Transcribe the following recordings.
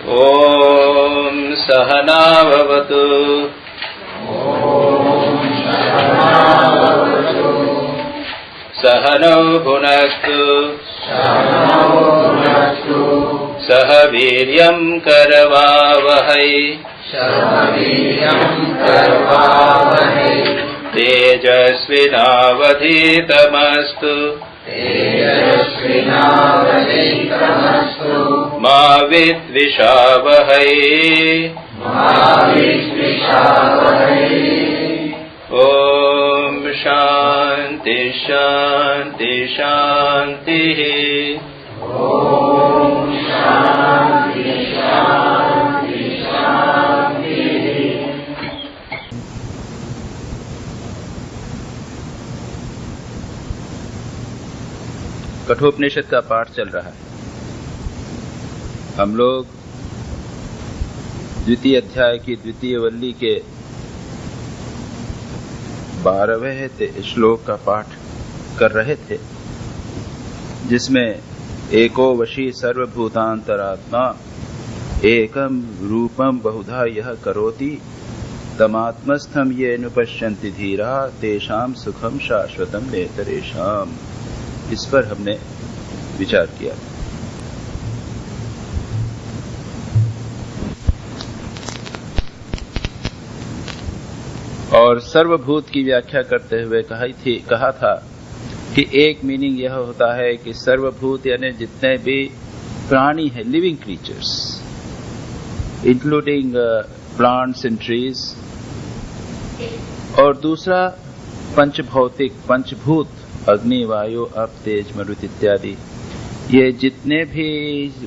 ॐ सहना भवतु। सहनौ भुनक्तु। सह वीर्यं करवावहै। तेजस्विनावधीतमस्तु। मा विद्विषावहै। ॐ शान्ति शान्ति शान्तिः। कठोपनिषद का पाठ चल रहा है। हम लोग द्वितीय अध्याय की द्वितीय वल्ली के 12वें श्लोक का पाठ कर रहे थे, जिसमें एको वशी सर्वभूतांतरात्मा एकम रूपम बहुधा यह करोति तमात्मस्थम ये नुपश्यन्ति धीरा तेषाम सुखम शाश्वतम नेतरेषाम। इस पर हमने विचार किया। और सर्वभूत की व्याख्या करते हुए कहा था कि एक मीनिंग यह होता है कि सर्वभूत यानी जितने भी प्राणी हैं, living creatures, including plants and trees, और दूसरा पंचभौतिक, पंचभूत, अग्नि, वायु, अप, तेज, मरुत इत्यादि, ये जितने भी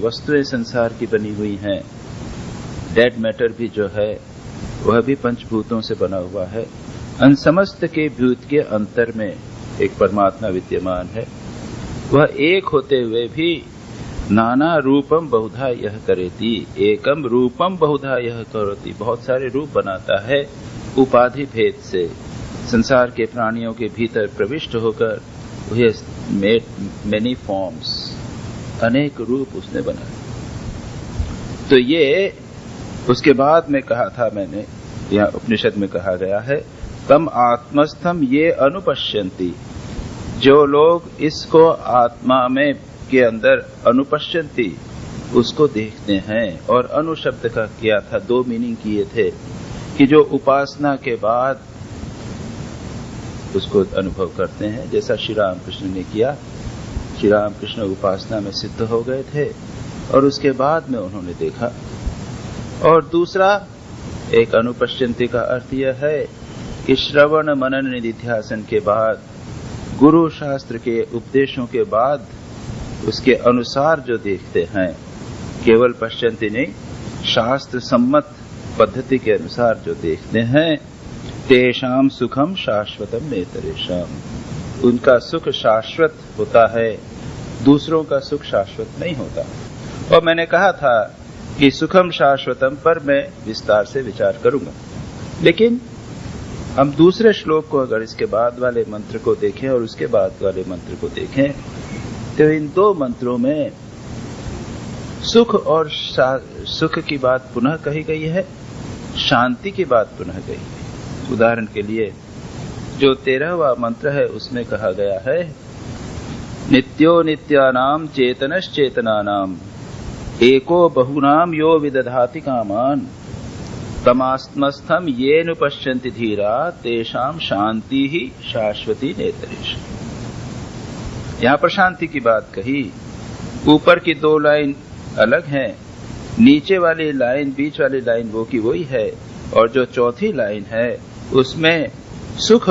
वस्तुएं संसार की बनी हुई हैं, डेड मैटर भी जो है वह भी पंचभूतों से बना हुआ है। अन समस्त के भूत के अंतर में एक परमात्मा विद्यमान है। वह एक होते हुए भी नाना रूपम बहुधा यह करेति, एकम रूपम बहुधा यह करोति, बहुत सारे रूप बनाता है उपाधि भेद से। संसार के प्राणियों के भीतर प्रविष्ट होकर वह मेड मेनी फॉर्म्स, अनेक रूप उसने बनाए। तो ये उसके बाद में कहा था मैंने, यहाँ उपनिषद में कहा गया है, तम आत्मस्थम ये अनुपश्यन्ति, जो लोग इसको आत्मा में के अंदर अनुपश्यन्ति, उसको देखते हैं। और अनुशब्द का किया था, दो मीनिंग किए थे कि जो उपासना के बाद उसको अनुभव करते हैं, जैसा श्री रामकृष्ण ने किया। श्री रामकृष्ण उपासना में सिद्ध हो गए थे और उसके बाद में उन्होंने देखा। और दूसरा एक अनुपश्यन्ति का अर्थ यह है कि श्रवण मनन निधिध्यासन के बाद, गुरु शास्त्र के उपदेशों के बाद उसके अनुसार जो देखते हैं, केवल पश्यन्ति नहीं, शास्त्र सम्मत पद्धति के अनुसार जो देखते हैं, तेषाम सुखम शाश्वतम नेतरेषाम, उनका सुख शाश्वत होता है, दूसरों का सुख शाश्वत नहीं होता। और मैंने कहा था कि सुखम शाश्वतम पर मैं विस्तार से विचार करूंगा। लेकिन हम दूसरे श्लोक को अगर इसके बाद वाले मंत्र को देखें और उसके बाद वाले मंत्र को देखें, तो इन दो मंत्रों में सुख और सुख की बात पुनः कही गई है, शांति की बात पुनः गई है। उदाहरण के लिए जो 13वां मंत्र है उसमें कहा गया है, नित्यो नित्यानाम चेतनश्चेतनानाम एको बहुनाम यो विदधाति कामान तमास्मस्थम ये नुपश्यन्ति धीरा तेषाम शांति ही शाश्वती नेतरेश। यहाँ पर शांति की बात कही। ऊपर की दो लाइन अलग हैं, नीचे वाली लाइन, बीच वाली लाइन वो की वही है, और जो चौथी लाइन है उसमें सुख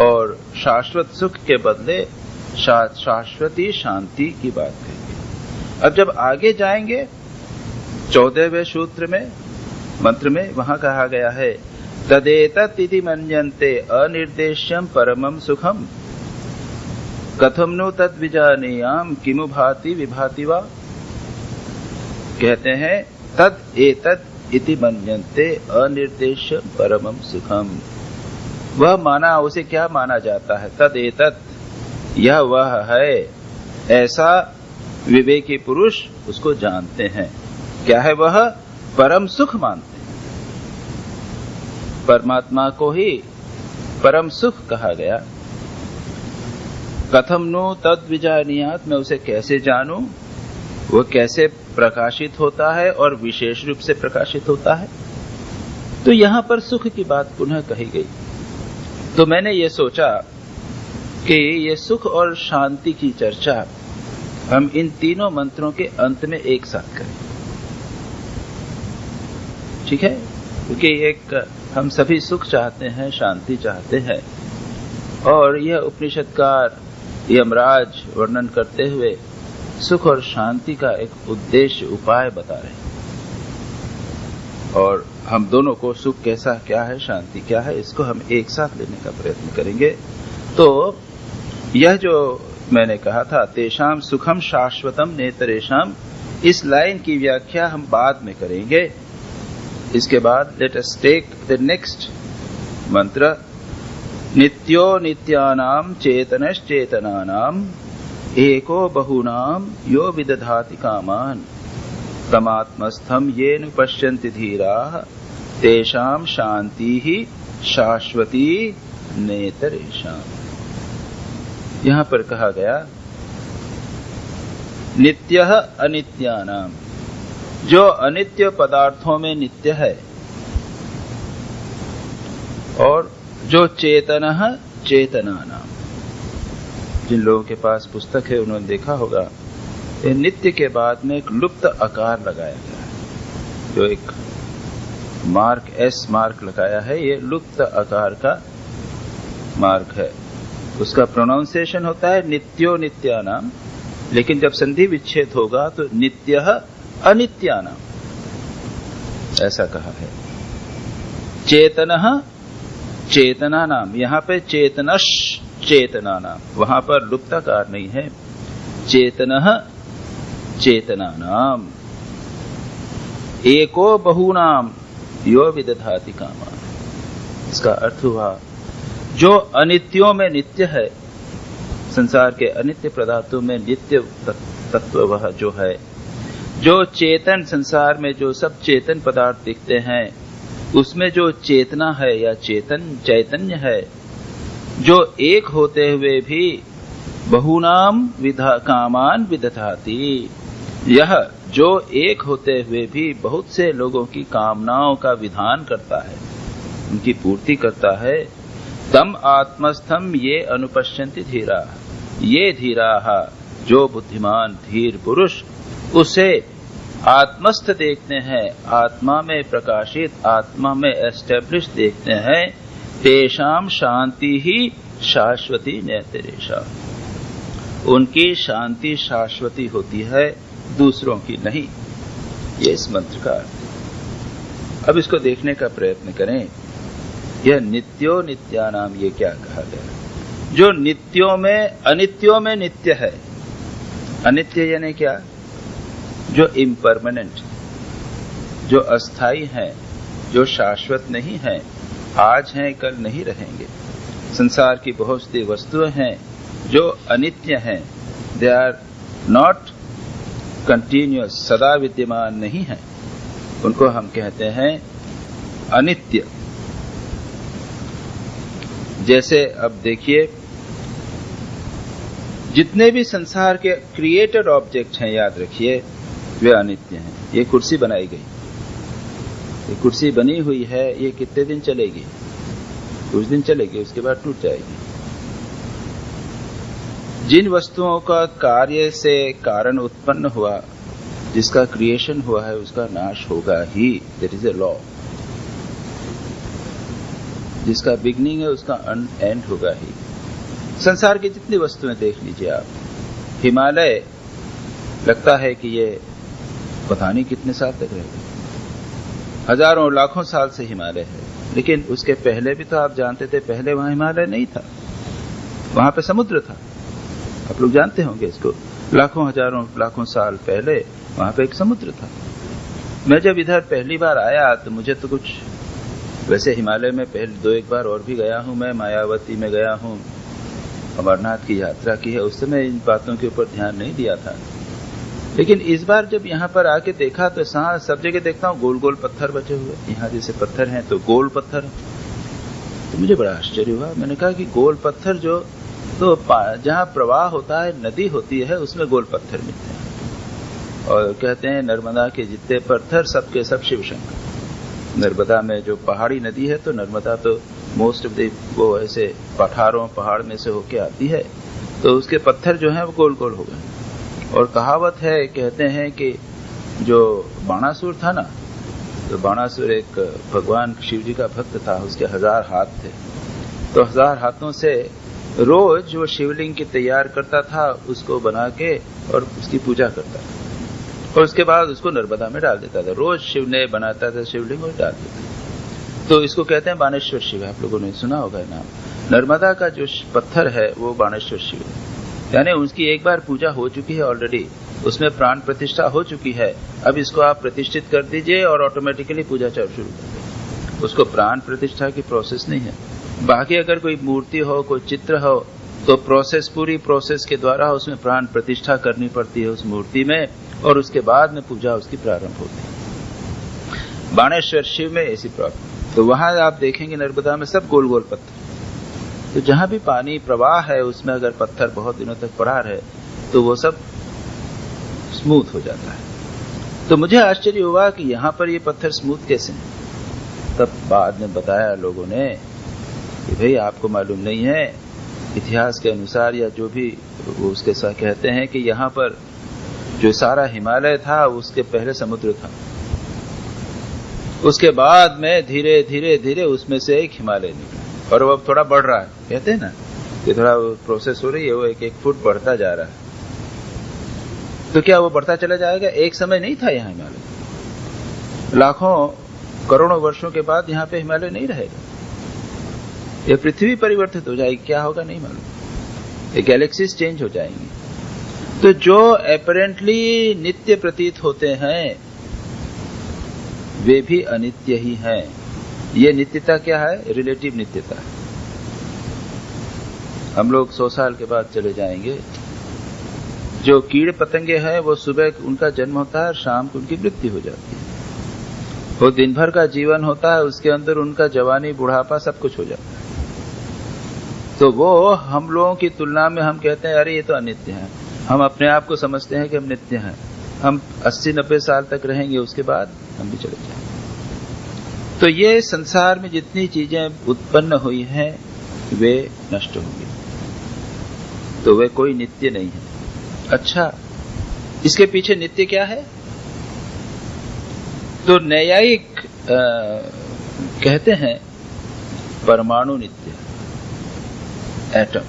और शाश्वत सुख के बदले शाश्वती शांति की बात कही। अब जब आगे जाएंगे 14वें सूत्र में, मंत्र में, वहां कहा गया है, तदेतत् इति मन्यन्ते अनिर्देश्यम परमम सुखम कथम नु तद् विजानीयाम किमु भाति विभाति वा। कहते हैं तद एतत् इति मन्यन्ते अनिर्देश्यम परमम सुखम, वह माना, उसे क्या माना जाता है? तद एतत्, यह वह है, ऐसा विवेकी पुरुष उसको जानते हैं। क्या है वह? परम सुख मानते हैं। परमात्मा को ही परम सुख कहा गया। कथम नु तद विजानीयात, मैं उसे कैसे जानूं, वो कैसे प्रकाशित होता है और विशेष रूप से प्रकाशित होता है। तो यहां पर सुख की बात पुनः कही गई। तो मैंने ये सोचा कि ये सुख और शांति की चर्चा हम इन तीनों मंत्रों के अंत में एक साथ करें। ठीक है? क्योंकि एक हम सभी सुख चाहते हैं, शांति चाहते हैं, और यह उपनिषदकार यमराज वर्णन करते हुए सुख और शांति का एक उद्देश्य, उपाय बता रहे हैं। और हम दोनों को सुख कैसा क्या है, शांति क्या है, इसको हम एक साथ लेने का प्रयत्न करेंगे। तो यह जो मैंने कहा था, तेषाम सुखम शाश्वतम नेतरेषाम, इस लाइन की व्याख्या हम बाद में करेंगे। इसके बाद let us take the next मंत्र, नित्यो नित्यानाम चेतनश्चेतनानाम एको बहुनाम यो विदधाति कामान तमात्मस्थम येन पश्यन्ति धीराः तेषाम शांति ही शाश्वती नेतरेषाम। यहां पर कहा गया नित्यः अनित्यानाम, जो अनित्य पदार्थों में नित्य है, और जो चेतनः चेतनानाम। जिन लोगों के पास पुस्तक है उन्होंने देखा होगा, नित्य के बाद में एक लुप्त आकार लगाया गया है, जो एक मार्क, एस मार्क लगाया है, ये लुप्त आकार का मार्क है। उसका प्रोनाउंसिएशन होता है नित्यो नित्यानाम, लेकिन जब संधि विच्छेद होगा तो नित्यः अनित्यानाम ऐसा कहा है। चेतनः चेतनानाम, यहां पे चेतनश चेतनानाम, वहां पर लुप्ताकार नहीं है। चेतनः चेतनानाम एको बहुनाम यो विदधाति कामान। इसका अर्थ हुआ जो अनित्यों में नित्य है, संसार के अनित्य पदार्थों में नित्य तत्व वह जो है, जो चेतन, संसार में जो सब चेतन पदार्थ दिखते हैं उसमें जो चेतना है या चैतन्य है, जो एक होते हुए भी बहुनाम कामान विदधाति, यह जो एक होते हुए भी बहुत से लोगों की कामनाओं का विधान करता है, उनकी पूर्ति करता है। तम आत्मस्थम ये अनुपश्यन्ति धीरा, ये धीराः, जो बुद्धिमान धीर पुरुष उसे आत्मस्थ देखते हैं, आत्मा में प्रकाशित, आत्मा में एस्टेब्लिश देखते हैं। तेषाम शांति ही शाश्वती नेतरेषाम, उनकी शांति शाश्वती होती है, दूसरों की नहीं। ये इस मंत्र का अर्थ है। अब इसको देखने का प्रयत्न करें। यह नित्यो नित्यानाम, ये क्या कहा गया? जो नित्यों में अनित्यों में नित्य है। अनित्य यानी क्या? जो इम्परमानेंट, जो अस्थाई है, जो शाश्वत नहीं है, आज हैं कल नहीं रहेंगे। संसार की बहुत सी वस्तुएं हैं जो अनित्य हैं, दे आर नॉट कंटिन्यूअस, सदा विद्यमान नहीं है, उनको हम कहते हैं अनित्य। जैसे अब देखिए, जितने भी संसार के क्रिएटेड ऑब्जेक्ट हैं, याद रखिए वे अनित्य हैं। ये कुर्सी बनाई गई, ये कुर्सी बनी हुई है, ये कितने दिन चलेगी? कुछ दिन चलेगी, उसके बाद टूट जाएगी। जिन वस्तुओं का कार्य से कारण उत्पन्न हुआ, जिसका क्रिएशन हुआ है, उसका नाश होगा ही, दैट इज ए लॉ। जिसका बिगनिंग है उसका एंड होगा ही। संसार की जितनी वस्तुएं देख लीजिए आप, हिमालय लगता है कि ये पता नहीं कितने साल तक रहेगा, हजारों लाखों साल से हिमालय है, लेकिन उसके पहले भी तो आप जानते थे, पहले वहां हिमालय नहीं था, वहां पे समुद्र था। आप लोग जानते होंगे इसको, लाखों हजारों लाखों साल पहले वहां पे एक समुद्र था। मैं जब इधर पहली बार आया तो मुझे तो कुछ, वैसे हिमालय में पहले 2-1 बार और भी गया हूं, मैं मायावती में गया हूं, अमरनाथ की यात्रा की है, उस समय इन बातों के ऊपर ध्यान नहीं दिया था। लेकिन इस बार जब यहाँ पर आके देखा तो सब जगह देखता हूँ गोल गोल पत्थर बचे हुए। यहाँ जैसे पत्थर हैं तो गोल पत्थर, तो मुझे बड़ा आश्चर्य हुआ। मैंने कहा कि गोल पत्थर जो तो जहाँ प्रवाह होता है, नदी होती है, उसमें गोल पत्थर मिलते हैं। और कहते हैं नर्मदा के जितने पत्थर सबके सब शिव शंकर। नर्मदा में जो पहाड़ी नदी है, तो नर्मदा तो मोस्ट ऑफ द वो ऐसे पहाड़ में से होके आती है, तो उसके पत्थर जो हैं वो गोल गोल हो गए। और कहावत है, कहते हैं कि जो बाणासुर था ना, तो बाणासुर एक भगवान शिव जी का भक्त था, उसके 1000 हाथ थे। तो 1000 हाथों से रोज वो शिवलिंग की तैयार करता था, उसको बना के और उसकी पूजा करता था, और उसके बाद उसको नर्मदा में डाल देता था। रोज शिव ने बनाता था शिवलिंग और डाल देता था। तो इसको कहते हैं बाणेश्वर शिव। आप लोगों ने सुना होगा नाम। नर्मदा का जो पत्थर है वो बाणेश्वर शिव है, यानी उसकी एक बार पूजा हो चुकी है ऑलरेडी, उसमें प्राण प्रतिष्ठा हो चुकी है। अब इसको आप प्रतिष्ठित कर दीजिए और ऑटोमेटिकली पूजा शुरू कर दीजिए। उसको प्राण प्रतिष्ठा की प्रोसेस नहीं है। बाकी अगर कोई मूर्ति हो, कोई चित्र हो, तो पूरी प्रोसेस के द्वारा उसमें प्राण प्रतिष्ठा करनी पड़ती है उस मूर्ति में, और उसके बाद में पूजा उसकी प्रारंभ होती है। बाणेश्वर शिव में ऐसी प्रॉब्लम। तो वहां आप देखेंगे नर्मदा में सब गोल गोल पत्थर। तो जहां भी पानी प्रवाह है उसमें अगर पत्थर बहुत दिनों तक पड़ा रहे तो वो सब स्मूथ हो जाता है। तो मुझे आश्चर्य हुआ कि यहां पर ये पत्थर स्मूथ कैसे हैं। तब बाद में बताया लोगों ने कि भाई आपको मालूम नहीं है, इतिहास के अनुसार या जो भी वो उसके साथ कहते हैं कि यहाँ पर जो सारा हिमालय था उसके पहले समुद्र था, उसके बाद में धीरे धीरे धीरे उसमें से एक हिमालय निकला, और वो अब थोड़ा बढ़ रहा है। कहते हैं ना कि थोड़ा प्रोसेस हो रही है, वो 1-1 फुट बढ़ता जा रहा है। तो क्या वो बढ़ता चला जाएगा? एक समय नहीं था यहाँ हिमालय, लाखों करोड़ों वर्षों के बाद यहाँ पे हिमालय नहीं रहेगा। ये पृथ्वी परिवर्तित हो जाएगी, क्या होगा नहीं मालूम। ये गैलेक्सीज चेंज हो जाएंगी। तो जो अपरेंटली नित्य प्रतीत होते हैं वे भी अनित्य ही हैं। ये नित्यता क्या है? रिलेटिव नित्यता। हम लोग 100 साल के बाद चले जाएंगे। जो कीड़े पतंगे हैं वो सुबह उनका जन्म होता है, शाम को उनकी मृत्यु हो जाती है। वो दिन भर का जीवन होता है, उसके अंदर उनका जवानी बुढ़ापा सब कुछ हो जाता है। तो वो हम लोगों की तुलना में हम कहते हैं अरे ये तो अनित्य है। हम अपने आप को समझते हैं कि हम नित्य हैं, हम 80-90 साल तक रहेंगे, उसके बाद हम भी चले जाएंगे। तो ये संसार में जितनी चीजें उत्पन्न हुई हैं वे नष्ट होंगी, तो वे कोई नित्य नहीं है। अच्छा, इसके पीछे नित्य क्या है? तो न्यायिक कहते हैं परमाणु नित्य, एटम,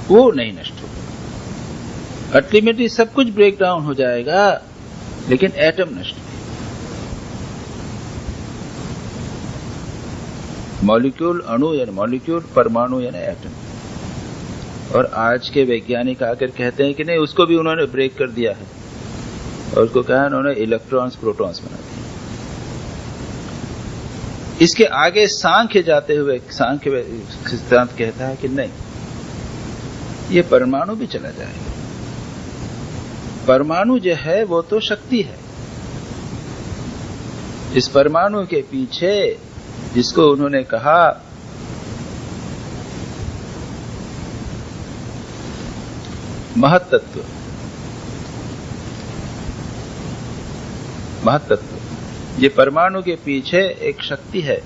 वो नहीं नष्ट होगा। अल्टीमेटली सब कुछ ब्रेक डाउन हो जाएगा, लेकिन एटम नष्ट नहीं। मॉलिक्यूल अणु यानी मॉलिक्यूल, परमाणु यानी एटम। और आज के वैज्ञानिक आकर कहते हैं कि नहीं, उसको भी उन्होंने ब्रेक कर दिया है, और उसको कहा उन्होंने इलेक्ट्रॉन्स प्रोटॉन्स बना दिए। इसके आगे सांख्य जाते हुए सांख्य सिद्धांत कहता है कि नहीं, ये परमाणु भी चला जाएगा। परमाणु जो है वो तो शक्ति है। इस परमाणु के पीछे जिसको उन्होंने कहा महत्तत्व, ये परमाणु के पीछे एक शक्ति है,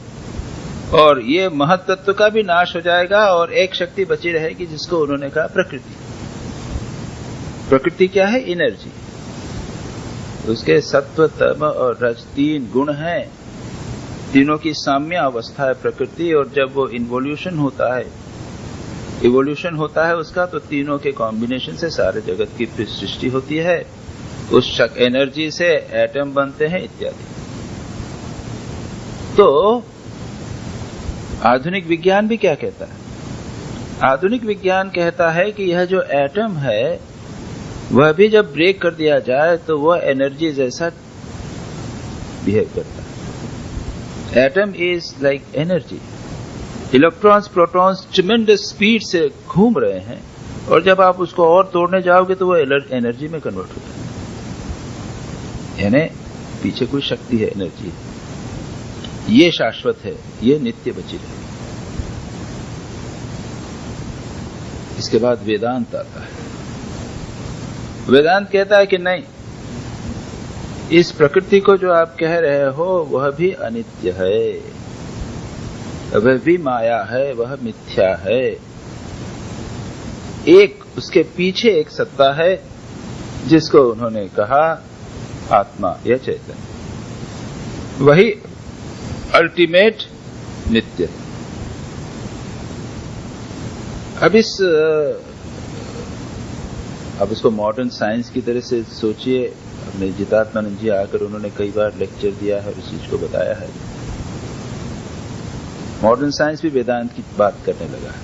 और ये महत्तत्व का भी नाश हो जाएगा और एक शक्ति बची रहेगी जिसको उन्होंने कहा प्रकृति। प्रकृति क्या है? एनर्जी। उसके सत्व, तम और रज 3 गुण हैं। तीनों की साम्य अवस्था है प्रकृति, और जब वो इवोल्यूशन होता है उसका, तो तीनों के कॉम्बिनेशन से सारे जगत की सृष्टि होती है। उस एनर्जी से एटम बनते हैं इत्यादि। तो आधुनिक विज्ञान भी क्या कहता है? आधुनिक विज्ञान कहता है कि यह जो एटम है वह भी जब ब्रेक कर दिया जाए तो वह एनर्जी जैसा बिहेव करता है। Atom is like energy. Electrons protons tremendous speed से घूम रहे हैं, और जब आप उसको और तोड़ने जाओगे तो वो एनर्जी में कन्वर्ट होता है, यानी पीछे कोई शक्ति है, एनर्जी है। ये शाश्वत है, ये नित्य बची रहेगी। इसके बाद वेदांत आता है। वेदांत कहता है कि नहीं, इस प्रकृति को जो आप कह रहे हो वह भी अनित्य है, वह भी माया है, वह मिथ्या है। एक उसके पीछे एक सत्ता है जिसको उन्होंने कहा आत्मा या चैतन्य, वही अल्टीमेट नित्य है। अब इसको मॉडर्न साइंस की तरह से सोचिए। अपने जितात्मानंद जी आकर उन्होंने कई बार लेक्चर दिया है, उस चीज को बताया है। मॉडर्न साइंस भी वेदांत की बात करने लगा है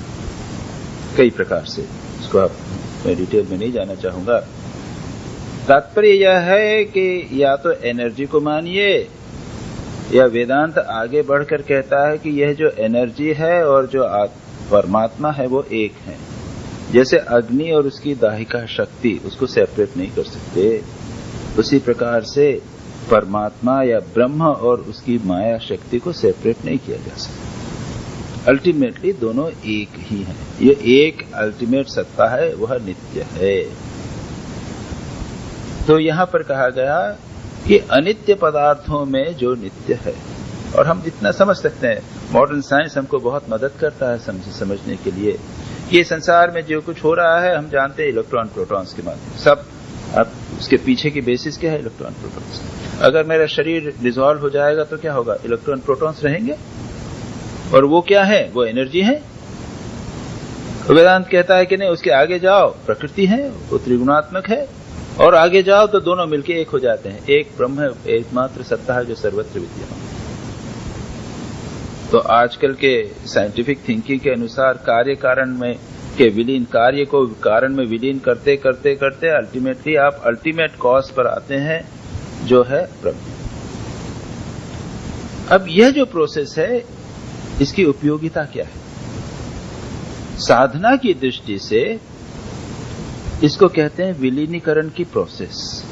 कई प्रकार से। इसको आप मैं डिटेल में नहीं जाना चाहूंगा। तात्पर्य यह है कि या तो एनर्जी को मानिए, या वेदांत आगे बढ़कर कहता है कि यह जो एनर्जी है और जो परमात्मा है वो एक है। जैसे अग्नि और उसकी दाहिका शक्ति, उसको सेपरेट नहीं कर सकते, उसी प्रकार से परमात्मा या ब्रह्म और उसकी माया शक्ति को सेपरेट नहीं किया जा सकता। अल्टीमेटली दोनों एक ही हैं। ये एक अल्टीमेट सत्ता है, वह नित्य है। तो यहां पर कहा गया कि अनित्य पदार्थों में जो नित्य है, और हम जितना समझ सकते हैं, मॉडर्न साइंस हमको बहुत मदद करता है समझने के लिए। ये संसार में जो कुछ हो रहा है हम जानते हैं इलेक्ट्रॉन प्रोटॉन्स के माध्यम सब। अब उसके पीछे की बेसिस क्या है? Electron protons. अगर मेरा शरीर डिसॉल्व हो जाएगा तो क्या होगा? इलेक्ट्रॉन प्रोटॉन्स रहेंगे, और वो क्या है? वो एनर्जी है। वेदांत कहता है कि नहीं, उसके आगे जाओ, प्रकृति है, वो त्रिगुणात्मक है, और आगे जाओ तो दोनों मिलके एक हो जाते हैं। एक ब्रह्म, एकमात्र सत्ता है जो सर्वत्र विद्यमान। तो आजकल के साइंटिफिक थिंकिंग के अनुसार कार्य कारण में के विलीन, कार्य को कारण में विलीन करते करते करते अल्टीमेटली आप अल्टीमेट कॉज पर आते हैं जो है ब्रह्म। अब यह जो प्रोसेस है, इसकी उपयोगिता क्या है? साधना की दृष्टि से इसको कहते हैं विलीनीकरण की प्रोसेस।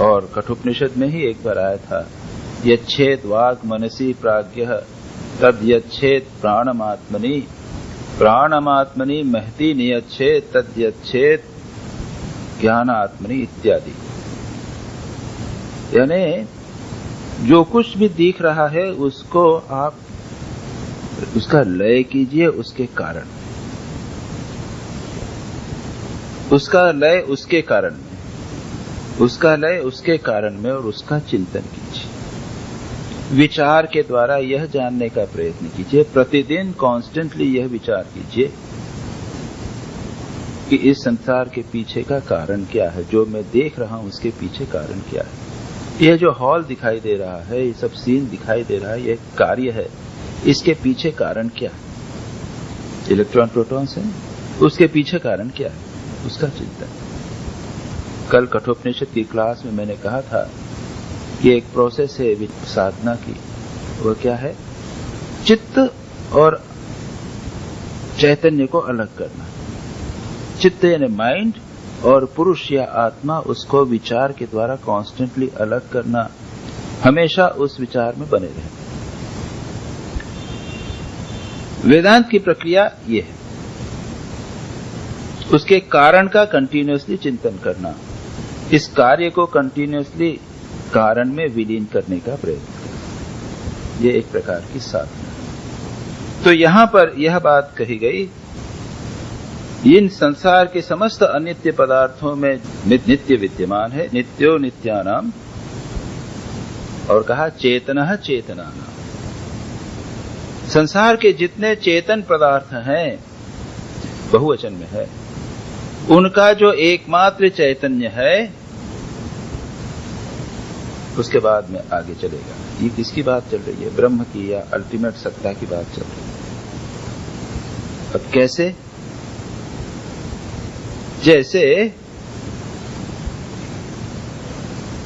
और कठोपनिषद में ही एक बार आया था, यच्छेद वाग मनसी प्राज्ञः तद यच्छेद प्राणमात्मनि, प्राणमात्मनि महति नियच्छेद तद यच्छेद ज्ञानात्मनि इत्यादि। यानी जो कुछ भी दिख रहा है उसको आप उसका लय कीजिए, उसके कारण, उसका लय उसके कारण में, उसका लय उसके कारण में, और उसका चिंतन कीजिए। विचार के द्वारा यह जानने का प्रयत्न कीजिए, प्रतिदिन कॉन्स्टेंटली यह विचार कीजिए कि इस संसार के पीछे का कारण क्या है, जो मैं देख रहा हूं उसके पीछे कारण क्या है। यह जो हॉल दिखाई दे रहा है, ये सब सीन दिखाई दे रहा है, यह कार्य है, इसके पीछे कारण क्या है? इलेक्ट्रॉन प्रोटॉन्स है, उसके पीछे कारण क्या है? उसका चिंतन। कल कठोपनिषद की क्लास में मैंने कहा था कि एक प्रोसेस है साधना की, वह क्या है? चित्त और चैतन्य को अलग करना। चित्त यानी माइंड, और पुरुष या आत्मा, उसको विचार के द्वारा कॉन्स्टेंटली अलग करना, हमेशा उस विचार में बने रहना। वेदांत की प्रक्रिया ये है, उसके कारण का कंटिन्यूअसली चिंतन करना, इस कार्य को कंटिन्यूअसली कारण में विलीन करने का प्रयत्न करना। ये एक प्रकार की साधना है। तो यहां पर यह बात कही गई, इन संसार के समस्त अनित्य पदार्थों में नित्य विद्यमान है, नित्यो नित्यानाम, और कहा चेतनः चेतनानाम। संसार के जितने चेतन पदार्थ हैं, बहुवचन में है, उनका जो एकमात्र चैतन्य है, उसके बाद में आगे चलेगा। ये किसकी बात चल रही है? ब्रह्म की या अल्टीमेट सत्ता की बात चल रही है। अब कैसे? जैसे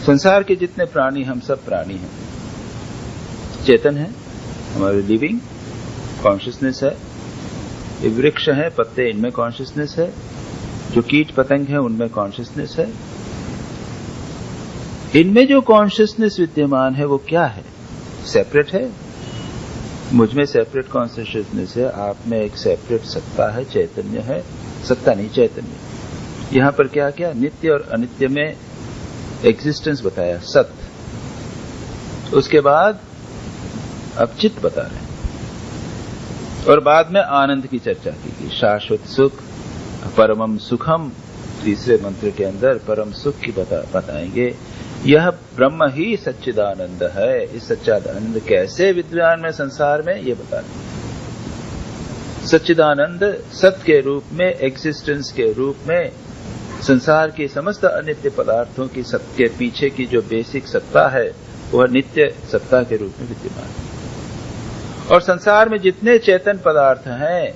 संसार के जितने प्राणी, हम सब प्राणी हैं, चेतन हैं, हमारे लिविंग कॉन्शियसनेस है, ये वृक्ष है, पत्ते, इनमें कॉन्शियसनेस है। जो कीट पतंग है उनमें कॉन्शियसनेस है। इनमें जो कॉन्शियसनेस विद्यमान है वो क्या है? सेपरेट है। मुझ में सेपरेट कॉन्शियसनेस है, आप में एक सेपरेट सत्ता है, चैतन्य है। सत्ता नहीं, चैतन्य। यहां पर क्या क्या? नित्य और अनित्य में एग्जिस्टेंस बताया, सत्य। उसके बाद अब चित्त बता रहे हैं, और बाद में आनंद की चर्चा की। शाश्वत सुख, परमम सुखम, तीसरे मंत्र के अंदर परम सुख की बताएंगे। यह ब्रह्म ही सच्चिदानंद है। इस सच्चिदानंद कैसे विद्वान में संसार में, ये बता रहे। सच्चिदानंद सत्य के रूप में, एग्जिस्टेंस के रूप में, संसार की समस्त अनित्य पदार्थों की सत्य के पीछे की जो बेसिक सत्ता है वह नित्य सत्ता के रूप में विद्यमान है। और संसार में जितने चेतन पदार्थ हैं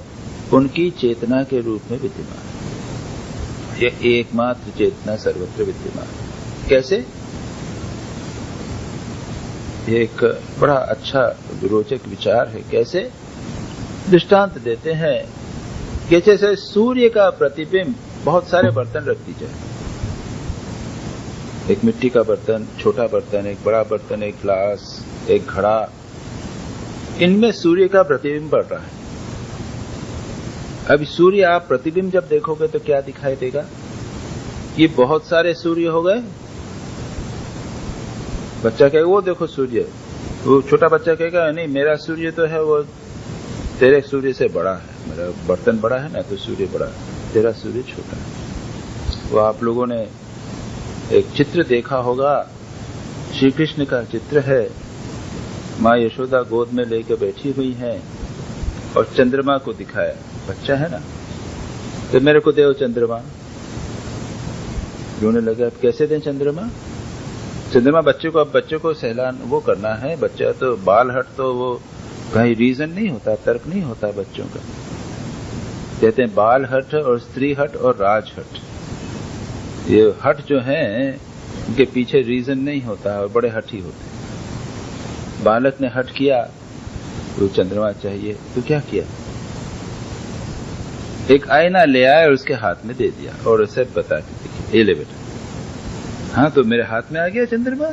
उनकी चेतना के रूप में विद्यमान है। यह एकमात्र चेतना सर्वत्र विद्यमान है। कैसे? ये एक बड़ा अच्छा रोचक विचार है। कैसे? दृष्टांत देते हैं कि जैसे सूर्य का प्रतिबिंब बहुत सारे बर्तन रख दीजिए, एक मिट्टी का बर्तन, छोटा बर्तन, एक बड़ा बर्तन, एक ग्लास, एक घड़ा, इनमें सूर्य का प्रतिबिंब पड़ रहा है। अब सूर्य आप प्रतिबिंब जब देखोगे तो क्या दिखाई देगा? ये बहुत सारे सूर्य हो गए। बच्चा कहेगा वो देखो सूर्य, वो छोटा बच्चा कहेगा नहीं मेरा सूर्य तो है वो तेरे सूर्य से बड़ा है, मेरा बर्तन बड़ा है ना तो सूर्य बड़ा है, तेरा सूर्य छोटा है। वो आप लोगों ने एक चित्र देखा होगा, श्री कृष्ण का चित्र है। माँ यशोदा गोद में लेकर बैठी हुई हैं और चंद्रमा को दिखाया। बच्चा है ना, तो मेरे को दो चंद्रमा। रोने लगे, अब कैसे दें चंद्रमा? चंद्रमा बच्चे को, अब बच्चे को सहलान वो करना है। बच्चा तो बाल हट, तो वो कहीं रीजन नहीं होता, तर्क नहीं होता बच्चों का। कहते हैं बाल हट और स्त्री हट और राज हट। ये हट जो है उनके पीछे रीजन नहीं होता और बड़े हट ही होते। बालक ने हट किया तो चंद्रमा चाहिए, तो क्या किया? एक आईना ले आया और उसके हाथ में दे दिया और उसे बता के देखिए, ये ले बेटा। हाँ, तो मेरे हाथ में आ गया चंद्रमा।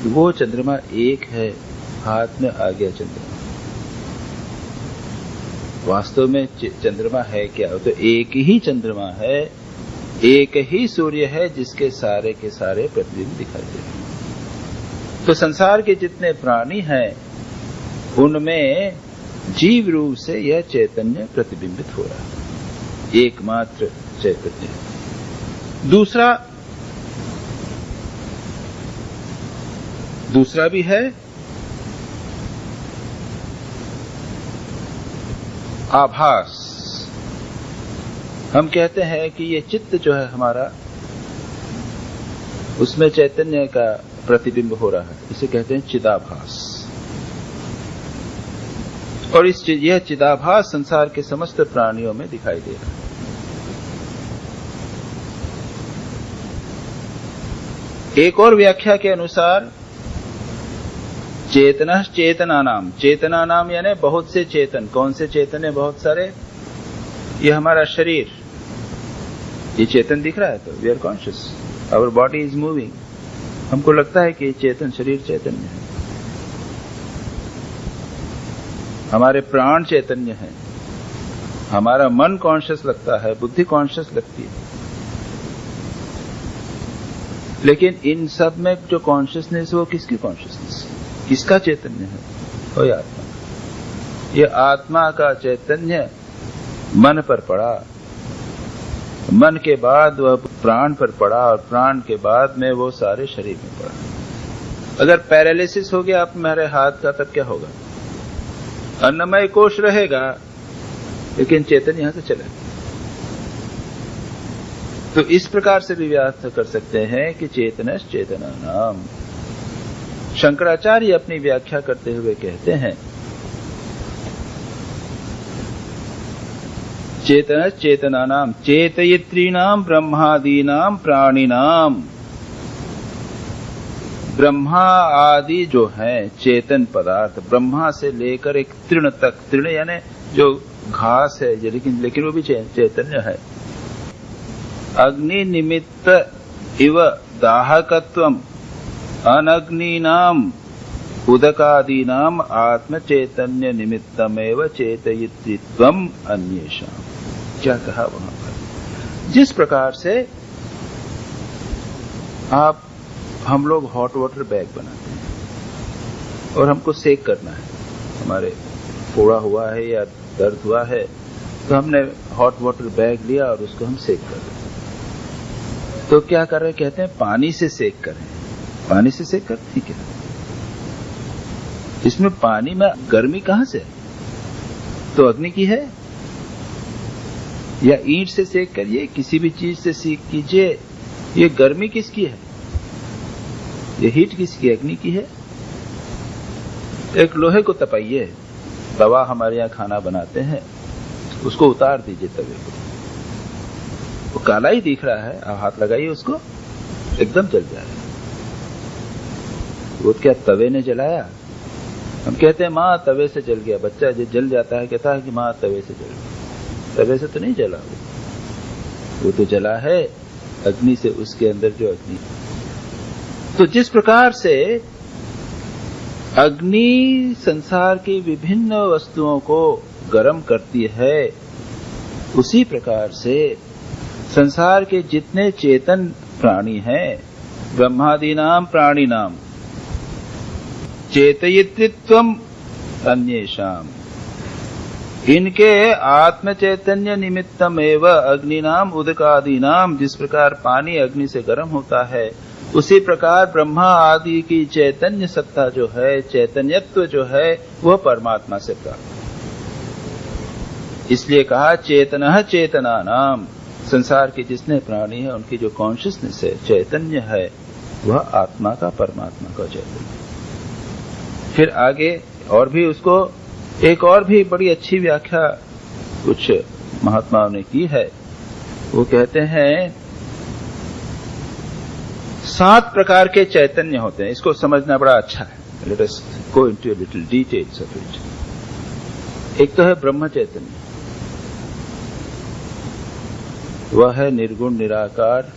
वो चंद्रमा एक है, हाथ में आ गया चंद्रमा। वास्तव में चंद्रमा है क्या? तो एक ही चंद्रमा है, एक ही सूर्य है जिसके सारे के सारे प्रतिबिंब दिखाई दे रहे हैं। तो संसार के जितने प्राणी हैं उनमें जीव रूप से यह चैतन्य प्रतिबिंबित हो रहा है, एकमात्र चैतन्य। दूसरा भी है आभास। हम कहते हैं कि ये चित्त जो है हमारा, उसमें चैतन्य का प्रतिबिंब हो रहा है, इसे कहते हैं चिदाभास। और यह चिदाभास संसार के समस्त प्राणियों में दिखाई दे रहा है। एक और व्याख्या के अनुसार चेतनः चेतनानाम, चेतनानाम यानी बहुत से चेतन। कौन से चेतन है? बहुत सारे। ये हमारा शरीर, ये चेतन दिख रहा है तो we are conscious, our body is moving. हमको लगता है कि चेतन शरीर चैतन्य है। हमारे प्राण चैतन्य है, हमारा मन कॉन्शियस लगता है, बुद्धि कॉन्शियस लगती है। लेकिन इन सब में जो कॉन्शियसनेस है वो किसकी कॉन्शियसनेस है? किसका चैतन्य है? वो आत्मा। ये आत्मा का चैतन्य मन पर पड़ा, मन के बाद वह प्राण पर पड़ा और प्राण के बाद में वो सारे शरीर में पड़ा। अगर पैरालिसिस हो गया हमारे हाथ का तब क्या होगा? अन्नमय कोश रहेगा लेकिन चेतन यहां से चले। तो इस प्रकार से भी व्याख्या कर सकते हैं कि चेतनश्च चेतनानाम। शंकराचार्य अपनी व्याख्या करते हुए कहते हैं चेतनश्च चेतनानाम चेतयित्रीणाम ब्रह्मादीनाम प्राणिनाम। ब्रह्मा आदि जो है चेतन पदार्थ, ब्रह्मा से लेकर एक तृण तक, तृण यानी जो घास है, लेकिन वो भी चैतन्य है। अग्नि निमित्त इव दाहकत्वम अनग्नीनाम उदकादीनाम आत्म चैतन्य निमित्तमेव चेतयित्वम अन्येषाम। क्या कहा वहां पर? जिस प्रकार से हम लोग हॉट वाटर बैग बनाते हैं और हमको सेक करना है, हमारे फोड़ा हुआ है या दर्द हुआ है, तो हमने हॉट वाटर बैग लिया और उसको हम सेक कर रहे हैं। तो क्या कर रहे हैं? कहते हैं पानी से सेक कर रहे हैं। पानी से सेक करते हैं क्या? इसमें पानी में गर्मी कहां से है? तो अग्नि की है। या ईंट से सेक करिए, किसी भी चीज से सेक कीजिए, ये गर्मी किसकी है? ये हीट किसकी? अग्नि की है। एक लोहे को तपाइए, तवा हमारे यहाँ खाना बनाते हैं, उसको उतार दीजिए तवे को, वो काला ही दिख रहा है, आप हाथ लगाइए उसको, एकदम जल जाएगा। वो क्या तवे ने जलाया? हम कहते हैं माँ तवे से जल गया। बच्चा जो जल जाता है कहता है कि माँ तवे से जल गया। तवे से तो नहीं जला, वो तो जला है अग्नि से, उसके अंदर जो अग्नि। तो जिस प्रकार से अग्नि संसार की विभिन्न वस्तुओं को गर्म करती है, उसी प्रकार से संसार के जितने चेतन प्राणी हैं, ब्रह्मादीनाम प्राणिनाम चेतयित्वम अन्येषाम, इनके आत्म चैतन्य निमित्तम एव अग्निनाम उदकादीनाम। जिस प्रकार पानी अग्नि से गर्म होता है, उसी प्रकार ब्रह्मा आदि की चैतन्य सत्ता जो है, चैतन्यत्व जो है, वह परमात्मा से प्राप्त। इसलिए कहा चेतनः चेतनानाम, संसार के जितने प्राणी हैं उनकी जो कॉन्शियसनेस है, चैतन्य है, वह आत्मा का, परमात्मा का चैतन्य। फिर आगे और भी उसको एक और भी बड़ी अच्छी व्याख्या कुछ महात्माओं ने की है। वो कहते हैं 7 प्रकार के चैतन्य होते हैं। इसको समझना बड़ा अच्छा है। Let us go into a little details of it. एक तो है ब्रह्म चैतन्य, वह है निर्गुण निराकार,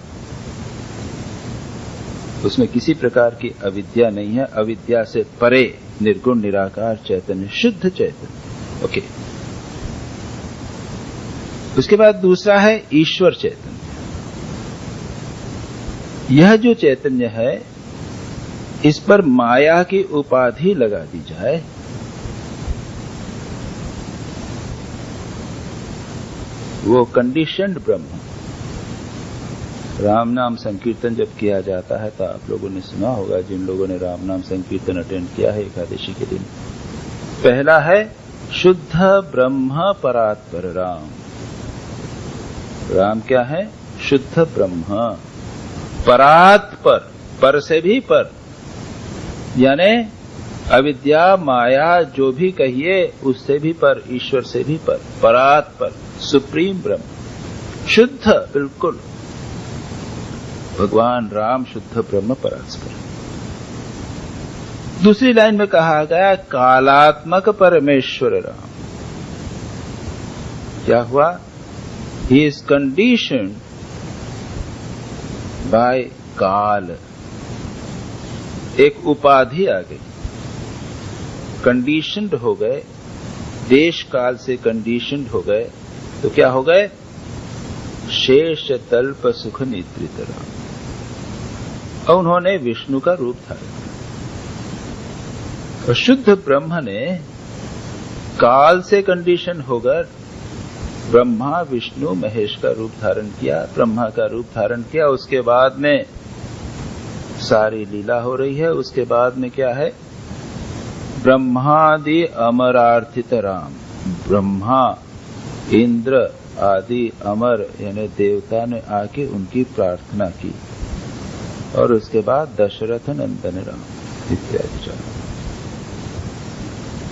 उसमें किसी प्रकार की अविद्या नहीं है, अविद्या से परे निर्गुण निराकार चैतन्य, शुद्ध चैतन्य। ओके। उसके बाद दूसरा है ईश्वर चैतन्य। यह जो चैतन्य है, इस पर माया की उपाधि लगा दी जाए, वो कंडीशन्ड ब्रह्म। राम नाम संकीर्तन जब किया जाता है, तो आप लोगों ने सुना होगा, जिन लोगों ने राम नाम संकीर्तन अटेंड किया है एकादशी के दिन, पहला है शुद्ध ब्रह्म परात्पर राम। राम क्या है? शुद्ध ब्रह्म, परात्पर, पर से भी पर, यानी अविद्या माया जो भी कहिए उससे भी पर, ईश्वर से भी पर, परात्पर, सुप्रीम ब्रह्म, शुद्ध बिल्कुल। भगवान राम शुद्ध ब्रह्म परात्पर। दूसरी लाइन में कहा गया कालात्मक परमेश्वर राम। क्या हुआ? ही इज कंडीशन्ड बाय काल। एक उपाधि आ गई, कंडीशन्ड हो गए, देश काल से कंडीशन्ड हो गए, तो क्या हो गए? शेष तल्प सुख निद्रित राम। और उन्होंने विष्णु का रूप धारण किया। और शुद्ध ब्रह्म ने काल से कंडीशन होकर ब्रह्मा विष्णु महेश का रूप धारण किया, ब्रह्मा का रूप धारण किया। उसके बाद में सारी लीला हो रही है। उसके बाद में क्या है? ब्रह्मादि अमरार्थित राम। ब्रह्मा इंद्र आदि अमर यानी देवता ने आके उनकी प्रार्थना की, और उसके बाद दशरथ नंदन राम इत्यादि चला।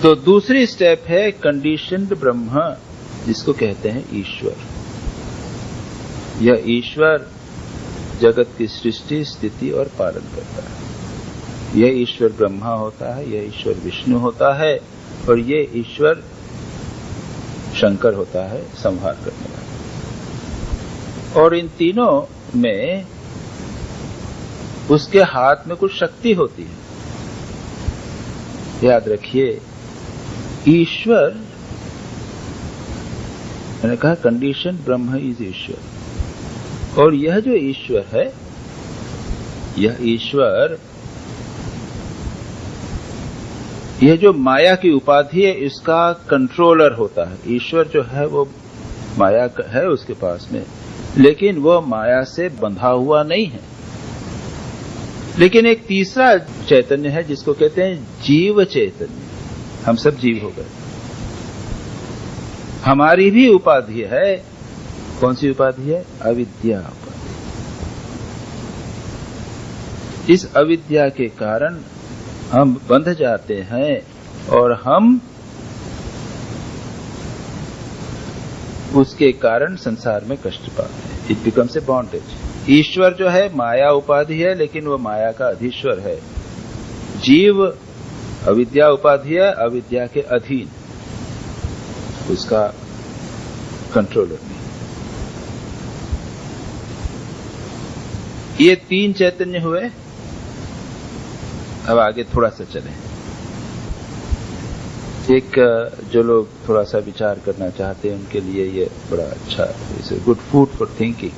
तो दूसरी स्टेप है कंडीशन्ड ब्रह्म, जिसको कहते हैं ईश्वर। यह ईश्वर जगत की सृष्टि स्थिति और पालन करता है। यह ईश्वर ब्रह्मा होता है, यह ईश्वर विष्णु होता है, और ये ईश्वर शंकर होता है संहार करने वाला। और इन तीनों में उसके हाथ में कुछ शक्ति होती है। याद रखिए, ईश्वर, मैंने कहा कंडीशन ब्रह्म इज ईश्वर, और यह जो ईश्वर है, यह ईश्वर, यह जो माया की उपाधि है, इसका कंट्रोलर होता है। ईश्वर जो है वो माया है उसके पास में, लेकिन वो माया से बंधा हुआ नहीं है। लेकिन एक तीसरा चैतन्य है जिसको कहते हैं जीव चैतन्य। हम सब जीव हो गए, हमारी भी उपाधि है। कौन सी उपाधि है? अविद्या उपाधि। इस अविद्या के कारण हम बंध जाते हैं और हम उसके कारण संसार में कष्ट पाते हैं। It becomes a bondage. ईश्वर जो है माया उपाधि है, लेकिन वह माया का अधीश्वर है। जीव अविद्या उपाधि है, अविद्या के अधीन, उसका कंट्रोलर नहीं। ये तीन चैतन्य हुए। अब आगे थोड़ा सा चलें। एक जो लोग थोड़ा सा विचार करना चाहते हैं उनके लिए ये बड़ा अच्छा, it's a good food for thinking.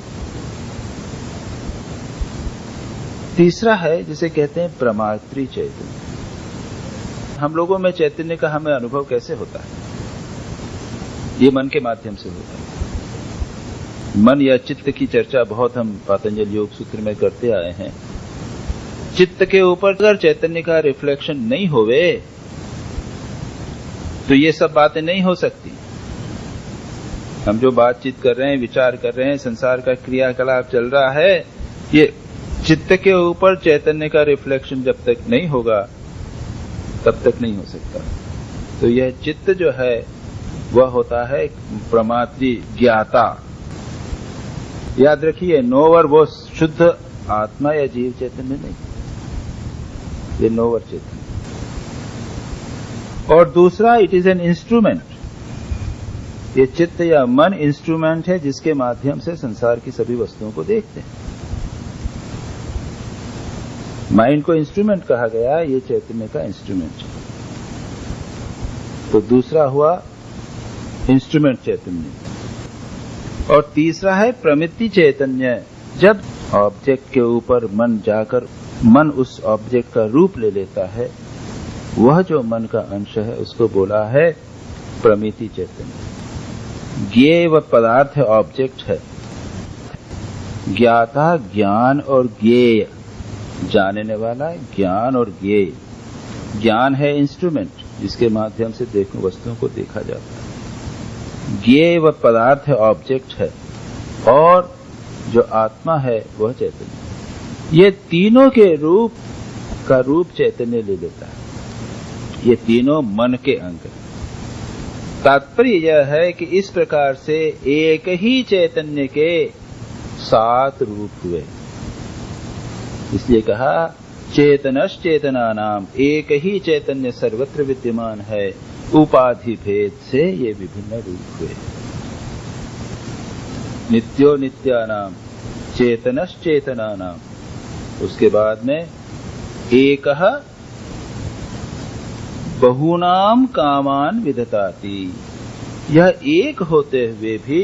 तीसरा है जिसे कहते हैं प्रमात्री चैतन्य। हम लोगों में चैतन्य का हमें अनुभव कैसे होता है? ये मन के माध्यम से होता है। मन या चित्त की चर्चा बहुत हम पातंजल योग सूत्र में करते आए हैं। चित्त के ऊपर अगर चैतन्य का रिफ्लेक्शन नहीं होवे तो ये सब बातें नहीं हो सकती। हम जो बातचीत कर रहे हैं, विचार कर रहे हैं, संसार का क्रियाकलाप चल रहा है, ये चित्त के ऊपर चैतन्य का रिफ्लेक्शन जब तक नहीं होगा तब तक नहीं हो सकता। तो यह चित्त जो है वह होता है प्रमात्री ज्ञाता। याद रखिए, नोवर वो शुद्ध आत्मा या जीव चैतन्य नहीं, ये नोवर चैतन्य। और दूसरा, इट इज एन इंस्ट्रूमेंट। ये चित्त या मन इंस्ट्रूमेंट है जिसके माध्यम से संसार की सभी वस्तुओं को देखते हैं। माइंड को इंस्ट्रूमेंट कहा गया, ये चैतन्य का इंस्ट्रूमेंट है। तो दूसरा हुआ इंस्ट्रूमेंट चैतन्य। और तीसरा है प्रमिति चैतन्य। जब ऑब्जेक्ट के ऊपर मन जाकर मन उस ऑब्जेक्ट का रूप ले लेता है, वह जो मन का अंश है उसको बोला है प्रमिति चैतन्य। ज्ञेय व पदार्थ ऑब्जेक्ट है। ज्ञाता ज्ञान और ज्ञेय, जानने वाला ज्ञान और ज्ञेय। ज्ञान है इंस्ट्रूमेंट जिसके माध्यम से वस्तुओं को देखा जाता है। ज्ञेय व पदार्थ ऑब्जेक्ट है, और जो आत्मा है वह चैतन्य। ये तीनों के रूप का रूप चैतन्य ले लेता है। ये तीनों मन के अंग हैं। तात्पर्य यह है कि इस प्रकार से एक ही चैतन्य के 7 रूप हुए। इसलिए कहा चेतनश्चेतना नाम, एक ही चैतन्य सर्वत्र विद्यमान है, उपाधि भेद से ये विभिन्न रूप हुए। नित्यो नित्यानाम चेतनश्चेतना नाम। उसके बाद में एकः बहुनाम कामान विदधाति। यह एक होते हुए भी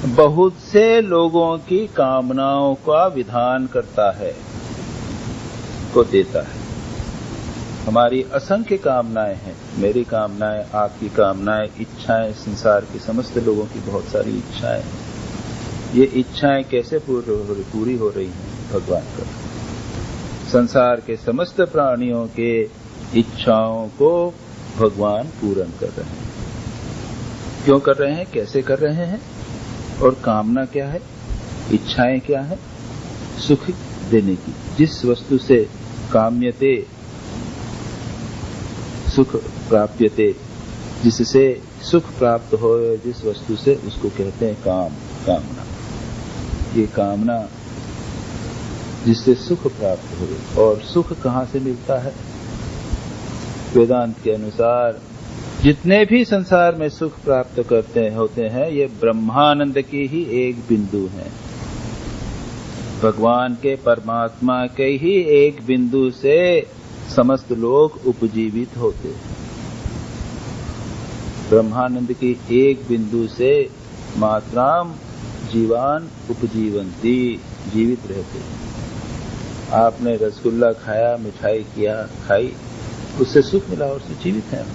बहुत से लोगों की कामनाओं का विधान करता है, को देता है। हमारी असंख्य कामनाएं हैं, मेरी कामनाएं, आपकी कामनाएं, इच्छाएं, संसार के समस्त लोगों की बहुत सारी इच्छाएं। ये इच्छाएं कैसे पूरी हो रही हैं? भगवान कर। संसार के समस्त प्राणियों के इच्छाओं को भगवान पूर्ण कर रहे हैं। क्यों कर रहे हैं? कैसे कर रहे हैं? और कामना क्या है, इच्छाएं क्या है? सुख देने की। जिस वस्तु से काम्यते सुख प्राप्यते, जिससे सुख प्राप्त हो, जिस वस्तु से, उसको कहते हैं कामना। ये कामना जिससे सुख प्राप्त हो। और सुख कहाँ से मिलता है? वेदांत के अनुसार जितने भी संसार में सुख प्राप्त करते होते हैं ये ब्रह्मानंद की ही एक बिंदु है। भगवान के परमात्मा के ही एक बिंदु से समस्त लोग उपजीवित होते हैं। ब्रह्मानंद की एक बिंदु से मात्राम जीवान उपजीवंती, जीवित रहते। आपने रसगुल्ला खाया, मिठाई खाई, उससे सुख मिला और उससे जीवित हैं।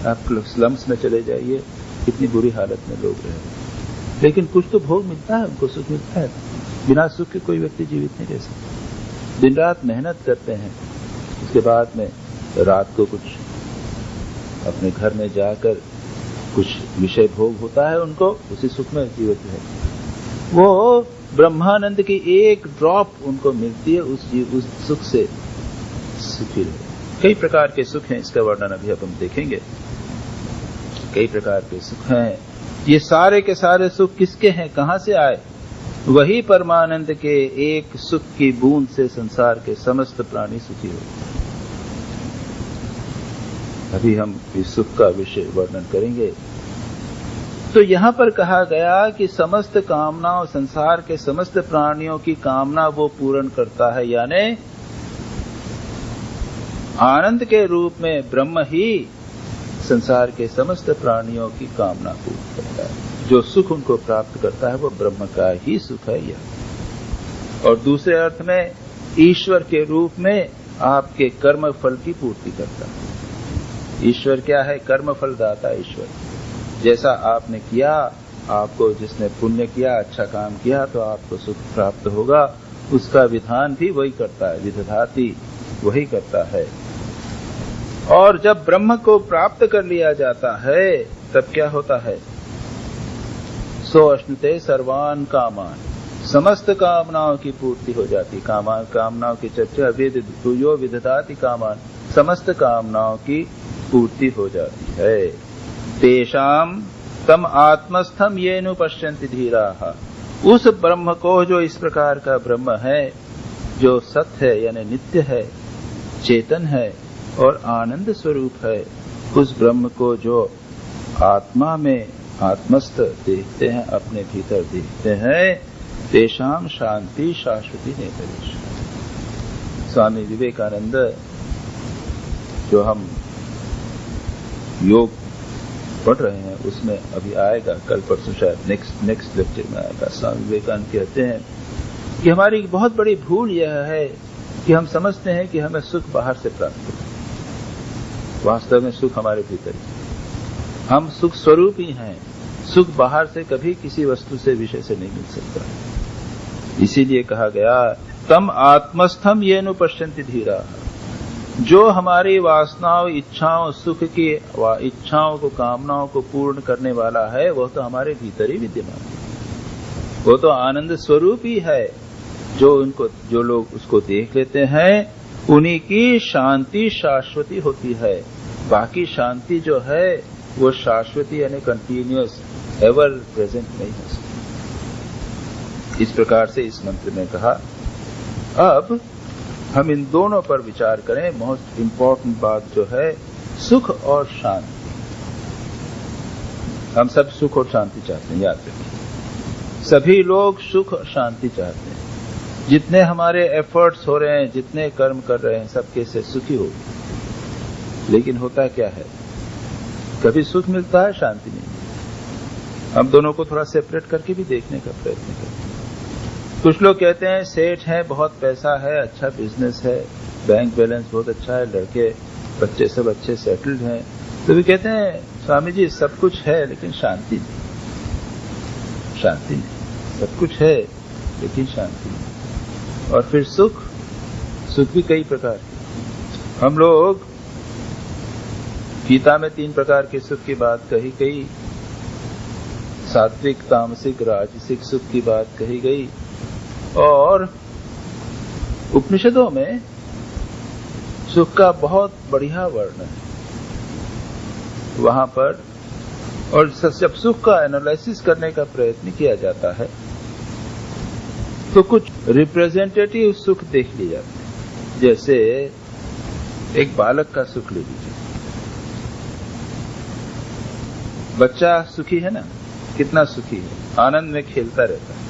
आप स्लम्स में चले जाइए, कितनी बुरी हालत में लोग रहे, लेकिन कुछ तो भोग मिलता है, उनको सुख मिलता है। बिना सुख के कोई व्यक्ति जीवित नहीं रह सकता। दिन रात मेहनत करते हैं, उसके बाद में रात को कुछ अपने घर में जाकर कुछ विषय भोग होता है, उनको उसी सुख में जीवित रहते। वो ब्रह्मानंद की एक ड्रॉप उनको मिलती है, उस सुख से सुखी रहे। कई प्रकार के सुख हैं, इसका वर्णन अभी अब हम देखेंगे। कई प्रकार के सुख हैं। ये सारे के सारे सुख किसके हैं, कहां से आए? वही परमानंद के एक सुख की बूंद से संसार के समस्त प्राणी सुखी हो। अभी हम इस सुख का विषय वर्णन करेंगे। तो यहां पर कहा गया कि समस्त कामनाओं, संसार के समस्त प्राणियों की कामना वो पूर्ण करता है, यानी आनंद के रूप में ब्रह्म ही संसार के समस्त प्राणियों की कामना पूर्ण करता है। जो सुख उनको प्राप्त करता है वो ब्रह्म का ही सुख है यह। और दूसरे अर्थ में ईश्वर के रूप में आपके कर्म फल की पूर्ति करता है। ईश्वर क्या है? कर्म फल दाता ईश्वर। जैसा आपने किया, आपको जिसने पुण्य किया, अच्छा काम किया, तो आपको सुख प्राप्त होगा। उसका विधान भी वही करता है, विधाती वही करता है। और जब ब्रह्म को प्राप्त कर लिया जाता है तब क्या होता है? सो अश्नुते सर्वान कामान, समस्त कामनाओं की पूर्ति हो जाती। कामनाओं की चर्चा वेद तुयो विदधाति कामान, समस्त कामनाओं की पूर्ति हो जाती है। तेषाम तम आत्मस्थम येनु पश्यन्ति धीराः, उस ब्रह्म को, जो इस प्रकार का ब्रह्म है, जो सत्य है यानी नित्य है, चेतन है और आनंद स्वरूप है, उस ब्रह्म को जो आत्मा में आत्मस्थ देखते हैं, अपने भीतर देखते हैं, तेषाम शांति शाश्वती नेतरेश। स्वामी विवेकानंद, जो हम योग पढ़ रहे हैं उसमें अभी आएगा, कल परसों शायद नेक्स्ट लेक्चर में आएगा। स्वामी विवेकानंद कहते हैं कि हमारी बहुत बड़ी भूल यह है कि हम समझते हैं कि हमें सुख बाहर से प्राप्त हो। वास्तव में सुख हमारे भीतर ही। हम सुख स्वरूप ही हैं। सुख बाहर से कभी किसी वस्तु से, विषय से नहीं मिल सकता। इसीलिए कहा गया तम आत्मस्थम येनु पश्यन्ति धीराः, जो हमारी वासनाओं, इच्छाओं, सुख की इच्छाओं को, कामनाओं को पूर्ण करने वाला है, वह तो हमारे भीतर ही विद्यमान है। वो तो आनंद स्वरूप ही है। जो लोग उसको देख लेते हैं, उन्हीं की शांति शाश्वती होती है। बाकी शांति जो है वो शाश्वती यानी कंटिन्यूअस, एवर प्रेजेंट नहीं हो सकती। इस प्रकार से इस मंत्र में कहा। अब हम इन दोनों पर विचार करें। मोस्ट इंपॉर्टेंट बात जो है, सुख और शांति। हम सब सुख और शांति चाहते हैं, याद रखिए। सभी लोग सुख और शांति चाहते हैं। जितने हमारे एफर्ट्स हो रहे हैं, जितने कर्म कर रहे हैं, सबके से सुखी हो। लेकिन होता क्या है, कभी सुख मिलता है, शांति नहीं। हम दोनों को थोड़ा सेपरेट करके भी देखने का प्रयत्न करते हैं। कुछ लोग कहते हैं सेठ है, बहुत पैसा है, अच्छा बिजनेस है, बैंक बैलेंस बहुत अच्छा है, लड़के बच्चे सब अच्छे सेटल्ड हैं, तो भी कहते हैं स्वामी जी सब कुछ है लेकिन शांति नहीं। शांति नहीं, सब कुछ है लेकिन शांति नहीं। और फिर सुख भी कई प्रकार के। हम लोग गीता में 3 प्रकार के सुख की बात कही गई। सात्विक, तामसिक, राजसिक सुख की बात कही गई। और उपनिषदों में सुख का बहुत बढ़िया वर्णन है वहां पर। और जब सुख का एनालिसिस करने का प्रयत्न किया जाता है तो कुछ रिप्रेजेंटेटिव सुख देख लिए जाते हैं। जैसे एक बालक का सुख ले लीजिए। बच्चा सुखी है ना, कितना सुखी है, आनंद में खेलता रहता है।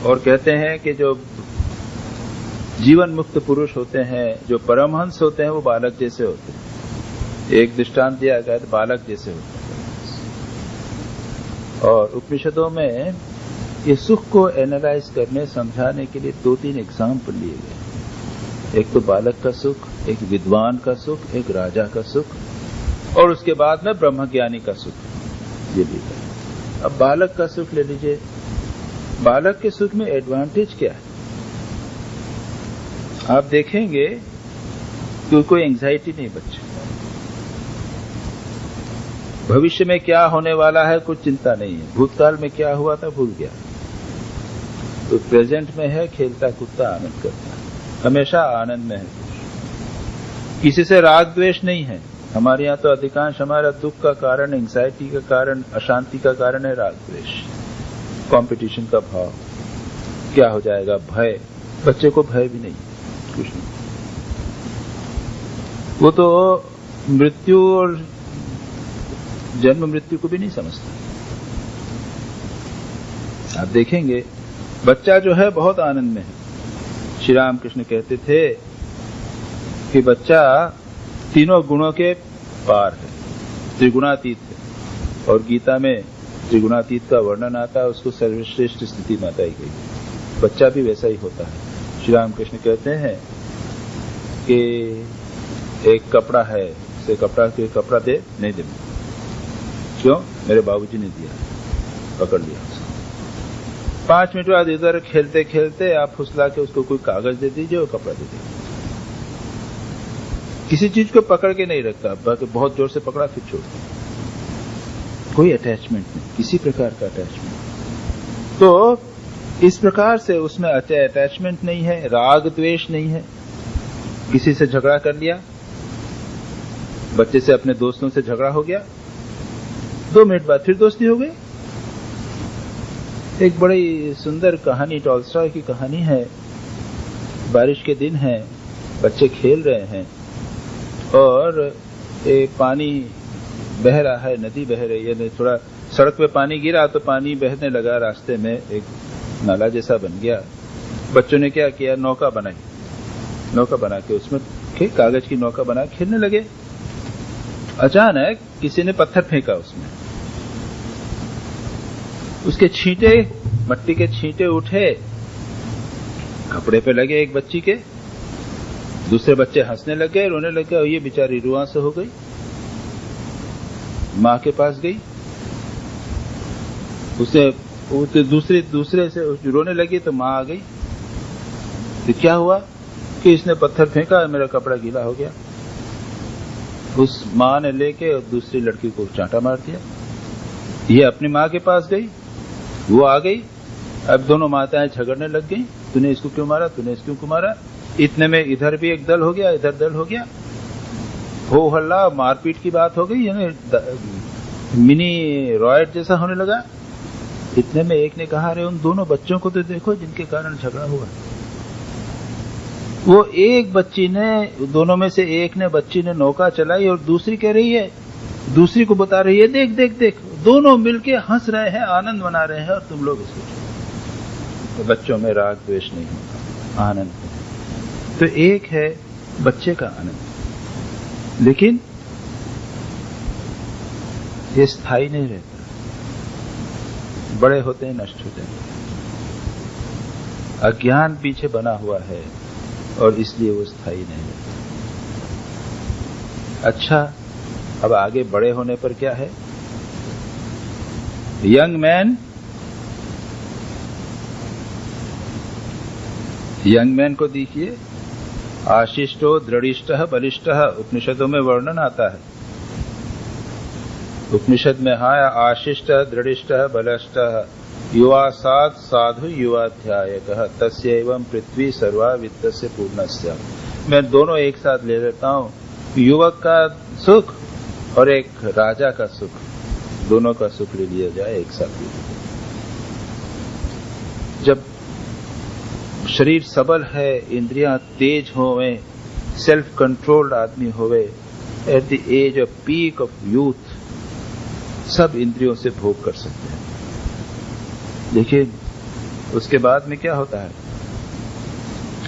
और कहते हैं कि जो जीवन मुक्त पुरुष होते हैं, जो परमहंस होते हैं, वो बालक जैसे होते हैं। एक दृष्टांत दिया गया तो बालक जैसे होते हैं। और उपनिषदों में ये सुख को एनालाइज करने, समझाने के लिए 2-3 एग्जाम्पल लिए गए। एक तो बालक का सुख, एक विद्वान का सुख, एक राजा का सुख, और उसके बाद में ब्रह्मज्ञानी का सुख ये भी है। अब बालक का सुख ले लीजिए। बालक के सुख में एडवांटेज क्या है? आप देखेंगे कि कोई एंजाइटी नहीं बच्चे, भविष्य में क्या होने वाला है कुछ चिंता नहीं है, भूतकाल में क्या हुआ था भूल गया। तो प्रेजेंट में है, खेलता कूदता आनंद करता है, हमेशा आनंद में है। किसी से राग द्वेष नहीं है। हमारे यहाँ तो अधिकांश हमारा दुख का कारण, एंजाइटी का कारण, अशांति का कारण है राग द्वेष, कंपटीशन का भाव, क्या हो जाएगा, भय। बच्चे को भय भी नहीं, कुछ नहीं। वो तो मृत्यु और जन्म मृत्यु को भी नहीं समझता। आप देखेंगे बच्चा जो है बहुत आनंद में है। श्री राम कृष्ण कहते थे कि बच्चा तीनों गुणों के पार है, त्रिगुणातीत है। और गीता में त्रिगुणातीत का वर्णन आता है, उसको सर्वश्रेष्ठ स्थिति बताई गई। बच्चा भी वैसा ही होता है। श्री राम कृष्ण कहते हैं कि एक कपड़ा है, से कपड़ा दे, नहीं दे। क्यों? मेरे बाबूजी ने दिया, पकड़ लिया। 5 मिनट बाद इधर खेलते खेलते आप फुसला के उसको कोई कागज दे दीजिए और कपड़ा दे दीजिए। किसी चीज को पकड़ के नहीं रखता, बहुत जोर से पकड़ा फिर छोड़ दिया। कोई अटैचमेंट नहीं, किसी प्रकार का अटैचमेंट। तो इस प्रकार से उसमें अटैचमेंट नहीं है, राग द्वेष नहीं है। किसी से झगड़ा कर लिया, बच्चे से अपने दोस्तों से झगड़ा हो गया, 2 मिनट बाद फिर दोस्ती हो गई। एक बड़ी सुंदर कहानी, टॉल्स्टॉय की कहानी है। बारिश के दिन है, बच्चे खेल रहे हैं और एक पानी बह रहा है, नदी बह रही है। थोड़ा सड़क पे पानी गिरा तो पानी बहने लगा, रास्ते में एक नाला जैसा बन गया। बच्चों ने क्या किया, नौका बनाई। नौका बना के उसमें कागज की नौका बना खेलने लगे। अचानक किसी ने पत्थर फेंका उसमें, उसके छींटे, मट्टी के छींटे उठे, कपड़े पे लगे एक बच्ची के। दूसरे बच्चे हंसने लगे, रोने लगे, और ये बेचारी रुआ से हो गई। माँ के पास गई, उसे दूसरे से रोने लगी तो माँ आ गई। तो क्या हुआ कि इसने पत्थर फेंका, मेरा कपड़ा गीला हो गया। उस माँ ने लेके दूसरी लड़की को चांटा मार दिया। ये अपनी माँ के पास गई, वो आ गई। अब दोनों माताएं झगड़ने लग गई, तूने इसको क्यों मारा, तूने इसको क्यों मारा। इतने में इधर भी एक दल हो गया, इधर दल हो गया, हो हल्ला, मारपीट की बात हो गई, यानी मिनी रॉयट जैसा होने लगा। इतने में एक ने कहा, अरे उन दोनों बच्चों को तो देखो जिनके कारण झगड़ा हुआ। वो एक बच्ची ने, दोनों में से एक ने, बच्ची ने नौका चलाई और दूसरी कह रही है, दूसरी को बता रही है, देख देख देख, दोनों मिलके हंस रहे हैं, आनंद मना रहे हैं, और तुम लोग इसको। तो बच्चों में राग द्वेष नहीं होता, आनंद है। तो एक है बच्चे का आनंद, लेकिन ये स्थायी नहीं रहता, बड़े होते हैं, नष्ट होते हैं। अज्ञान पीछे बना हुआ है और इसलिए वो स्थायी नहीं रहता। अच्छा, अब आगे बड़े होने पर क्या है? यंग मैन को देखिए, आशिष्टो दृढ़िष्टः बलिष्टः, उपनिषदों में वर्णन आता है। उपनिषद में है आशिष्ट दृढ़िष्टः बलिष्टः युवा साध साधु युवाध्यायकः तस्यैवं पृथ्वी सर्वा वित्तस्य पूर्णस्य। मैं दोनों एक साथ ले लेता हूं, युवक का सुख और एक राजा का सुख, दोनों का सुख ले लिया जाए एक साथ। जब शरीर सबल है, इंद्रियां तेज होवे, सेल्फ कंट्रोल्ड आदमी होवे, at the age of peak of youth, सब इंद्रियों से भोग कर सकते हैं। देखिए उसके बाद में क्या होता है,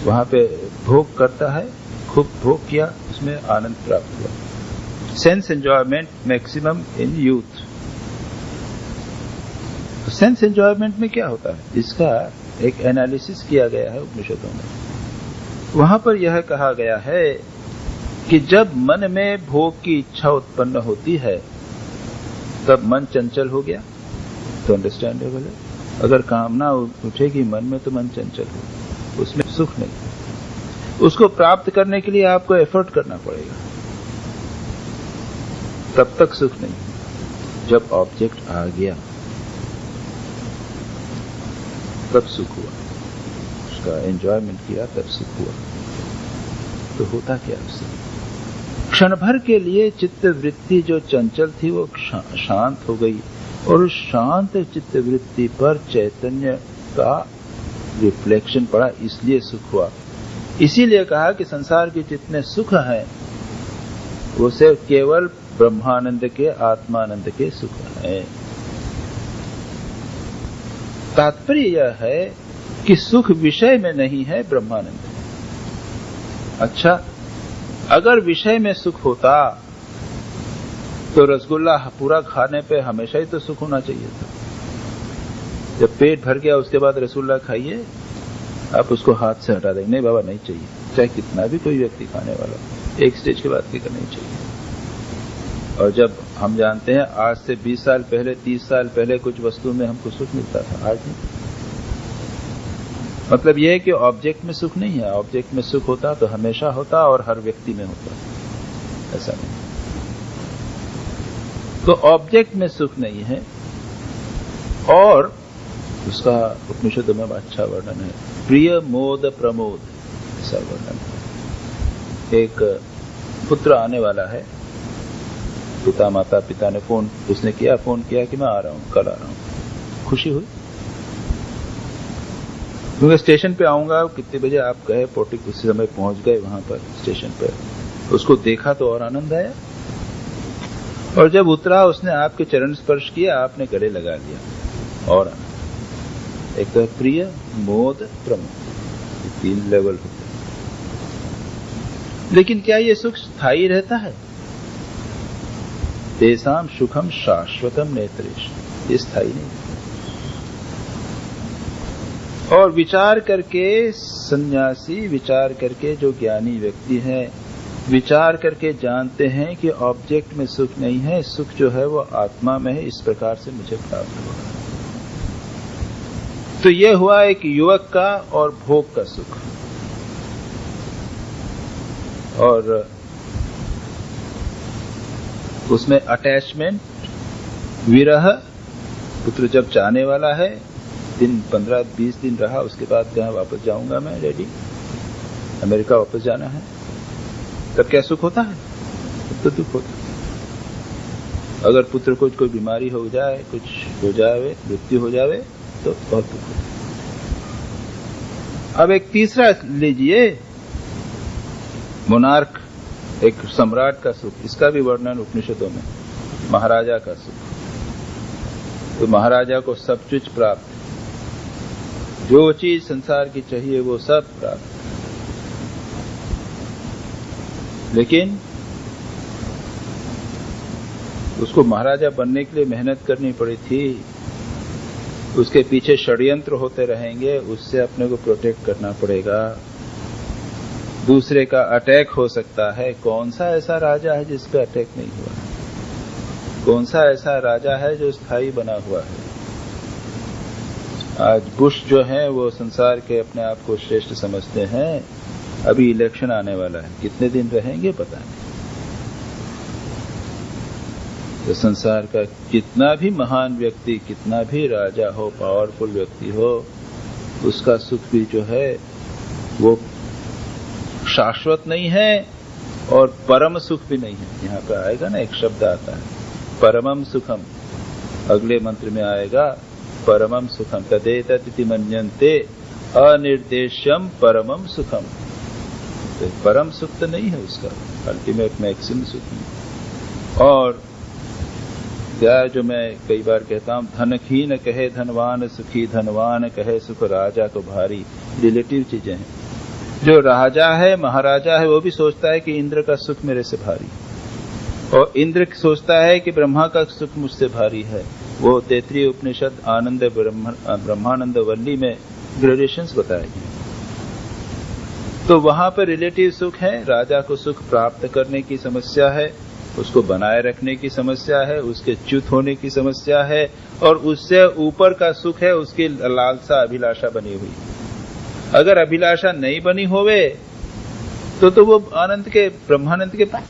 वहां पे भोग करता है, खूब भोग किया, उसमें आनंद प्राप्त हुआ। Sense enjoyment maximum in youth. तो सेंस एंजॉयमेंट में क्या होता है, इसका एक एनालिसिस किया गया है उपनिषदों में। वहां पर यह कहा गया है कि जब मन में भोग की इच्छा उत्पन्न होती है तब मन चंचल हो गया, तो अंडरस्टैंडेबल है। अगर कामना उठेगी मन में तो मन चंचल हो, उसमें सुख नहीं। उसको प्राप्त करने के लिए आपको एफर्ट करना पड़ेगा, तब तक सुख नहीं। जब ऑब्जेक्ट आ गया तब सुख हुआ, उसका एंजॉयमेंट किया तब सुख हुआ। तो होता क्या उससे, क्षण भर के लिए चित्त वृत्ति जो चंचल थी वो शांत हो गई, और उस शांत चित्त वृत्ति पर चैतन्य का रिफ्लेक्शन पड़ा, इसलिए सुख हुआ। इसीलिए कहा कि संसार के जितने सुख हैं वो सिर्फ केवल ब्रह्मानंद के, आत्मानंद के सुख हैं। तात्पर्य यह है कि सुख विषय में नहीं है, ब्रह्मानंद है। अच्छा, अगर विषय में सुख होता तो रसगुल्ला पूरा खाने पे हमेशा ही तो सुख होना चाहिए था। जब पेट भर गया उसके बाद रसगुल्ला खाइए, आप उसको हाथ से हटा देंगे, नहीं बाबा नहीं चाहिए, चाहे कितना भी कोई व्यक्ति खाने वाला, एक स्टेज के बाद फिक्र नहीं चाहिए। और जब हम जानते हैं आज से 20 साल पहले, 30 साल पहले कुछ वस्तु में हमको सुख मिलता था, आज नहीं। मतलब यह है कि ऑब्जेक्ट में सुख नहीं है। ऑब्जेक्ट में सुख होता तो हमेशा होता और हर व्यक्ति में होता, ऐसा नहीं। तो ऑब्जेक्ट में सुख नहीं है, और उसका उपनिषद में अच्छा वर्णन है, प्रिय मोद प्रमोद, ऐसा वर्णन है। एक पुत्र आने वाला है, माता पिता ने फोन किया कि मैं आ रहा हूं, कल आ रहा हूं। खुशी हुई, क्योंकि स्टेशन पे आऊंगा, कितने बजे आप गए, पोटिक उसी समय पहुंच गए वहां पर स्टेशन पर। उसको देखा तो और आनंद आया, और जब उतरा उसने आपके चरण स्पर्श किया, आपने गले लगा लिया, और एक तो प्रिय मोद प्रमोद, 3 लेवल होते। लेकिन क्या ये सुख स्थायी रहता है? तेसाम सुखम शाश्वतम नेत्रेश, ये स्थायी नहीं। और विचार करके सन्यासी, विचार करके जो ज्ञानी व्यक्ति है, विचार करके जानते हैं कि ऑब्जेक्ट में सुख नहीं है, सुख जो है वो आत्मा में है, इस प्रकार से मुझे प्राप्त हुआ। तो यह हुआ एक युवक का और भोग का सुख। और उसमें अटैचमेंट, विरह, पुत्र जब जाने वाला है, दिन 15-20 दिन रहा, उसके बाद कहा वापस जाऊंगा मैं, रेडी, अमेरिका वापस जाना है, तब क्या सुख होता है? तब तो दुख होता है। अगर पुत्र को कोई बीमारी हो जाए, कुछ हो जाए, मृत्यु हो जाए, तो बहुत दुख होता है। अब एक तीसरा लीजिए, मोनार्क, एक सम्राट का सुख, इसका भी वर्णन उपनिषदों में, महाराजा का सुख। तो महाराजा को सब कुछ प्राप्त, जो चीज संसार की चाहिए वो सब प्राप्त, लेकिन उसको महाराजा बनने के लिए मेहनत करनी पड़ी थी, उसके पीछे षड्यंत्र होते रहेंगे, उससे अपने को प्रोटेक्ट करना पड़ेगा, दूसरे का अटैक हो सकता है। कौन सा ऐसा राजा है जिस पे अटैक नहीं हुआ? कौन सा ऐसा राजा है जो स्थायी बना हुआ है? आज बुश जो है वो संसार के अपने आप को श्रेष्ठ समझते हैं, अभी इलेक्शन आने वाला है, कितने दिन रहेंगे पता नहीं। तो संसार का कितना भी महान व्यक्ति, कितना भी राजा हो, पावरफुल व्यक्ति हो, उसका सुख भी जो है वो शाश्वत नहीं है, और परम सुख भी नहीं है। यहाँ पे आएगा ना, एक शब्द आता है परमम सुखम, अगले मंत्र में आएगा परमम सुखम, तदेतति मन्यन्ते अनिर्देश्यम परमम सुखम। तो परम सुख तो नहीं है उसका, अल्टीमेट मैक्सिमम सुख नहीं। और क्या जो मैं कई बार कहता हूं, धनहीन कहे धनवान सुखी, धनवान कहे सुख राजा को भारी। रिलेटिव चीजें हैं। जो राजा है, महाराजा है, वो भी सोचता है कि इंद्र का सुख मेरे से भारी, और इंद्र सोचता है कि ब्रह्मा का सुख मुझसे भारी है। वो तैत्रीय उपनिषद आनंद ब्रह्मानंद वल्ली में ग्रेडेशंस बताए गए। तो वहां पर रिलेटिव सुख है। राजा को सुख प्राप्त करने की समस्या है, उसको बनाए रखने की समस्या है, उसके च्युत होने की समस्या है, और उससे ऊपर का सुख है उसकी लालसा अभिलाषा बनी हुई। अगर अभिलाषा नहीं बनी होवे तो वो आनंद के ब्रह्मानंद के पास।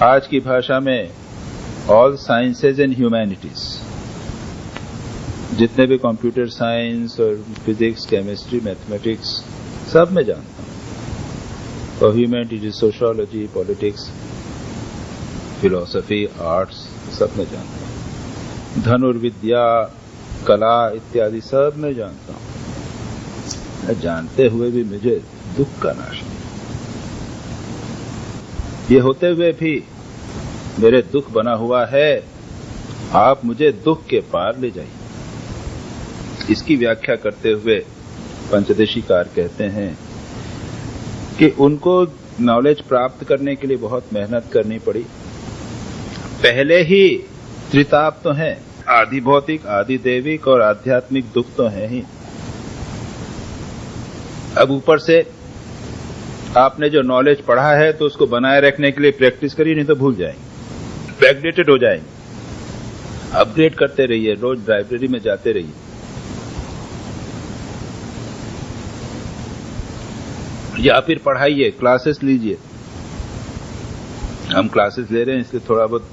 आज की भाषा में ऑल साइंसेज एंड ह्यूमैनिटीज, जितने भी कंप्यूटर साइंस और फिजिक्स, केमिस्ट्री, मैथमेटिक्स, सब में जानता हूं। और humanities, sociology, politics, philosophy, arts, सब में जानता हूं। धनुर्विद्या, कला इत्यादि सब में जानता हूं। जानते हुए भी मुझे दुख का नाश नहीं। ये होते हुए भी मेरे दुख बना हुआ है, आप मुझे दुख के पार ले जाइए। इसकी व्याख्या करते हुए पंचदशीकार कहते हैं कि उनको नॉलेज प्राप्त करने के लिए बहुत मेहनत करनी पड़ी। पहले ही त्रिताप तो हैं, आदि भौतिक, आदि दैविक और आध्यात्मिक दुख तो हैं ही। अब ऊपर से आपने जो नॉलेज पढ़ा है तो उसको बनाए रखने के लिए प्रैक्टिस करिए, नहीं तो भूल जाएंगे, बैकडेटेड हो जाएंगे। अपग्रेड करते रहिए, रोज लाइब्रेरी में जाते रहिए। या फिर पढ़ाइए, क्लासेस लीजिए। हम क्लासेस ले रहे हैं इसलिए थोड़ा बहुत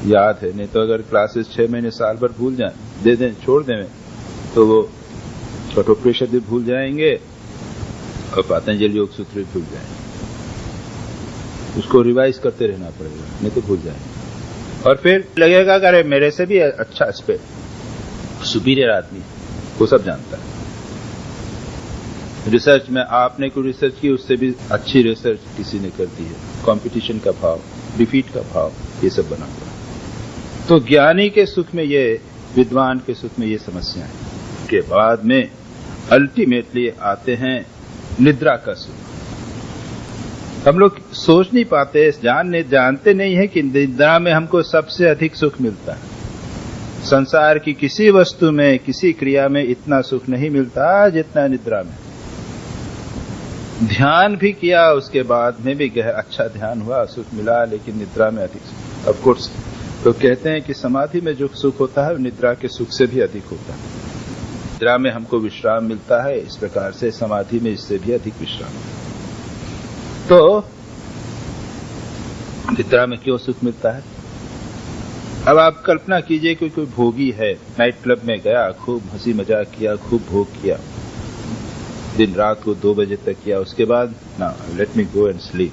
याद है, नहीं तो अगर क्लासेस 6 महीने साल भर भूल जाए, दे दें, छोड़ दें, तो वो कठोपनिषद भी भूल जाएंगे और पतंजलि योग सूत्र भी भूल जाएंगे। उसको रिवाइज करते रहना पड़ेगा, नहीं तो भूल जाएंगे। और फिर लगेगा कि अरे मेरे से भी अच्छा सुपीरियर आदमी, वो सब जानता है। रिसर्च में आपने कोई रिसर्च की, उससे भी अच्छी रिसर्च किसी ने कर दी है। कंपटीशन का भाव, डिफीट का भाव, ये सब बना हुआ। तो ज्ञानी के सुख में ये, विद्वान के सुख में ये समस्या है। के बाद में अल्टीमेटली आते हैं निद्रा का सुख। हम लोग सोच नहीं पाते, जानते नहीं है कि निद्रा में हमको सबसे अधिक सुख मिलता है। संसार की किसी वस्तु में, किसी क्रिया में इतना सुख नहीं मिलता जितना निद्रा में। ध्यान भी किया, उसके बाद में भी अच्छा ध्यान हुआ, सुख मिला, लेकिन निद्रा में अधिक सुख। ऑफ कोर्स तो कहते हैं कि समाधि में जो सुख होता है निद्रा के सुख से भी अधिक होता है। निद्रा में हमको विश्राम मिलता है, इस प्रकार से समाधि में इससे भी अधिक विश्राम। तो निद्रा में क्यों सुख मिलता है? अब आप कल्पना कीजिए कि कोई भोगी है, नाइट क्लब में गया, खूब हंसी मजाक किया, खूब भोग किया, दिन रात को 2 बजे तक किया, उसके बाद ना let me go and sleep.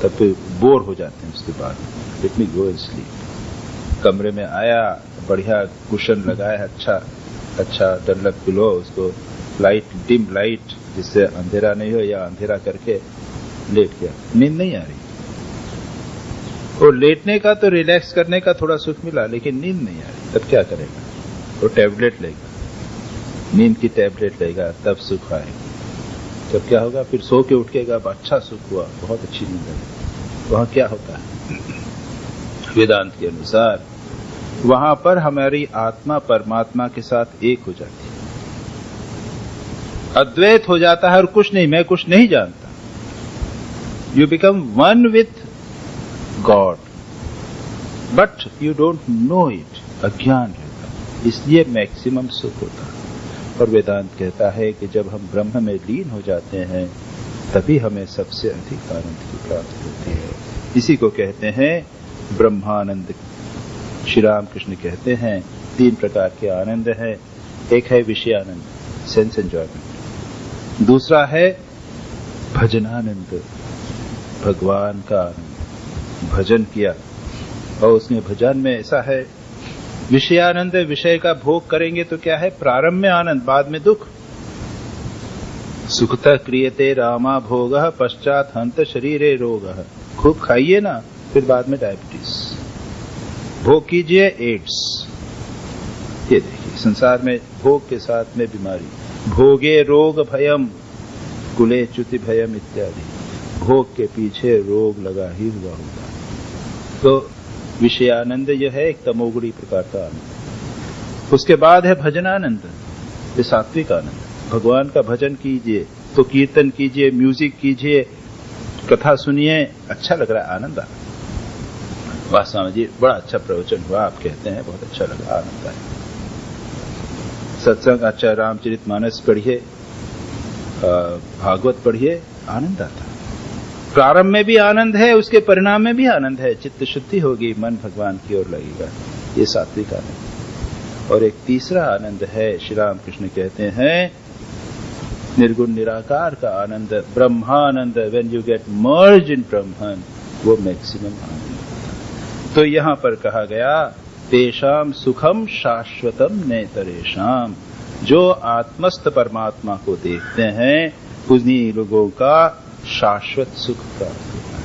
तब तो बोर हो जाते हैं, उसके बाद let me go and sleep. कमरे में आया, बढ़िया कुशन लगाया, अच्छा डनलप पिलो, उसको लाइट, डिम लाइट, जिससे अंधेरा नहीं हो, या अंधेरा करके लेट गया। नींद नहीं आ रही। और लेटने का तो रिलैक्स करने का थोड़ा सुख मिला, लेकिन नींद नहीं आ रही। तब क्या करेगा? वो टैबलेट लेगा, नींद की टैबलेट लेगा, तब सुख आएगा। तब क्या होगा? फिर सो के उठेगा, अच्छा सुख हुआ, बहुत अच्छी नींद आई। वहां क्या होता है? वेदांत के अनुसार वहां पर हमारी आत्मा परमात्मा के साथ एक हो जाती है, अद्वैत हो जाता है, और कुछ नहीं, मैं कुछ नहीं जानता। You become one with God, but you don't know it. अज्ञान रहता है, इसलिए मैक्सिमम सुख होता है। और वेदांत कहता है कि जब हम ब्रह्म में लीन हो जाते हैं तभी हमें सबसे अधिक आनंद की प्राप्ति होती है। इसी को कहते हैं ब्रह्मानंद। श्री रामकृष्ण कहते हैं 3 प्रकार के आनंद हैं। एक है विषयानंद, सेंस एंजॉयमेंट। दूसरा है भजनानंद, भगवान का आनंद, भजन किया। और उसमें भजन में ऐसा है, विषयानंद, विषय का भोग करेंगे तो क्या है? प्रारंभ में आनंद, बाद में दुख। सुखतः क्रियते रामा भोगः पश्चात हंत शरीरे रोगः। खूब खाइए ना, फिर बाद में डायबिटीज। भोग कीजिए, एड्स। ये देखिए, संसार में भोग के साथ में बीमारी। भोगे रोग भयम कुले च्युति भयम इत्यादि। भोग के पीछे रोग लगा ही हुआ होगा। तो विषयानंद यह है एक तमोगुणी प्रकार का आनंद। उसके बाद है भजनानंद, ये सात्विक आनंद। भगवान का भजन कीजिए तो कीर्तन कीजिए, म्यूजिक कीजिए, कथा सुनिए, अच्छा लग रहा है, आनंद आ। वाह स्वामी जी, बड़ा अच्छा प्रवचन हुआ, आप कहते हैं, बहुत अच्छा लगा, आनंद आया। सत्संग अच्छा, रामचरितमानस पढ़िए, भागवत पढ़िए, आनंद आता। प्रारंभ में भी आनंद है, उसके परिणाम में भी आनंद है। चित्त शुद्धि होगी, मन भगवान की ओर लगेगा, ये सात्विक आनंद। और एक तीसरा आनंद है, श्री राम कृष्ण कहते हैं निर्गुण निराकार का आनंद, ब्रह्मानंद। व्हेन यू गेट मर्ज इन ब्रह्मन, वो मैक्सिमम आनंद। तो यहां पर कहा गया तेषाम सुखम शाश्वतम नेतरेषाम, जो आत्मस्थ परमात्मा को देखते हैं उन्हीं लोगों का शाश्वत सुख प्राप्त होता है।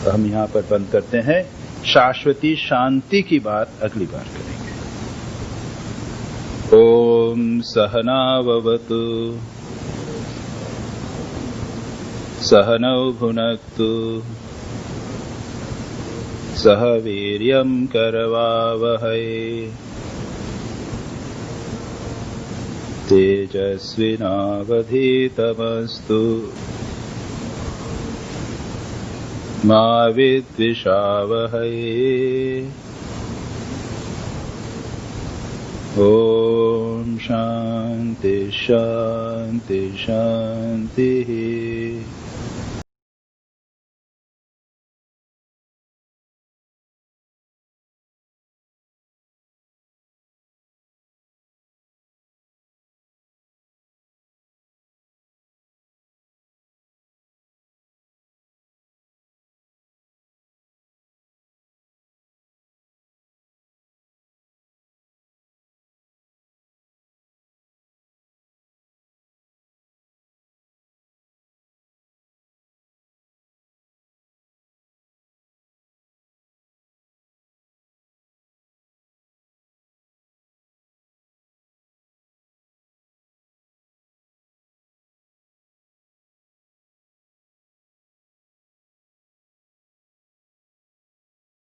तो हम यहां पर बंद करते हैं। शाश्वती शांति की बात अगली बार करेंगे। ओम सहनाववतु सहनौ भुनक्तु सह वीर्यं करवावहै तेजस्विनावधीतमस्तु मा विद्विषावहै। ओम शांति शांति शांति।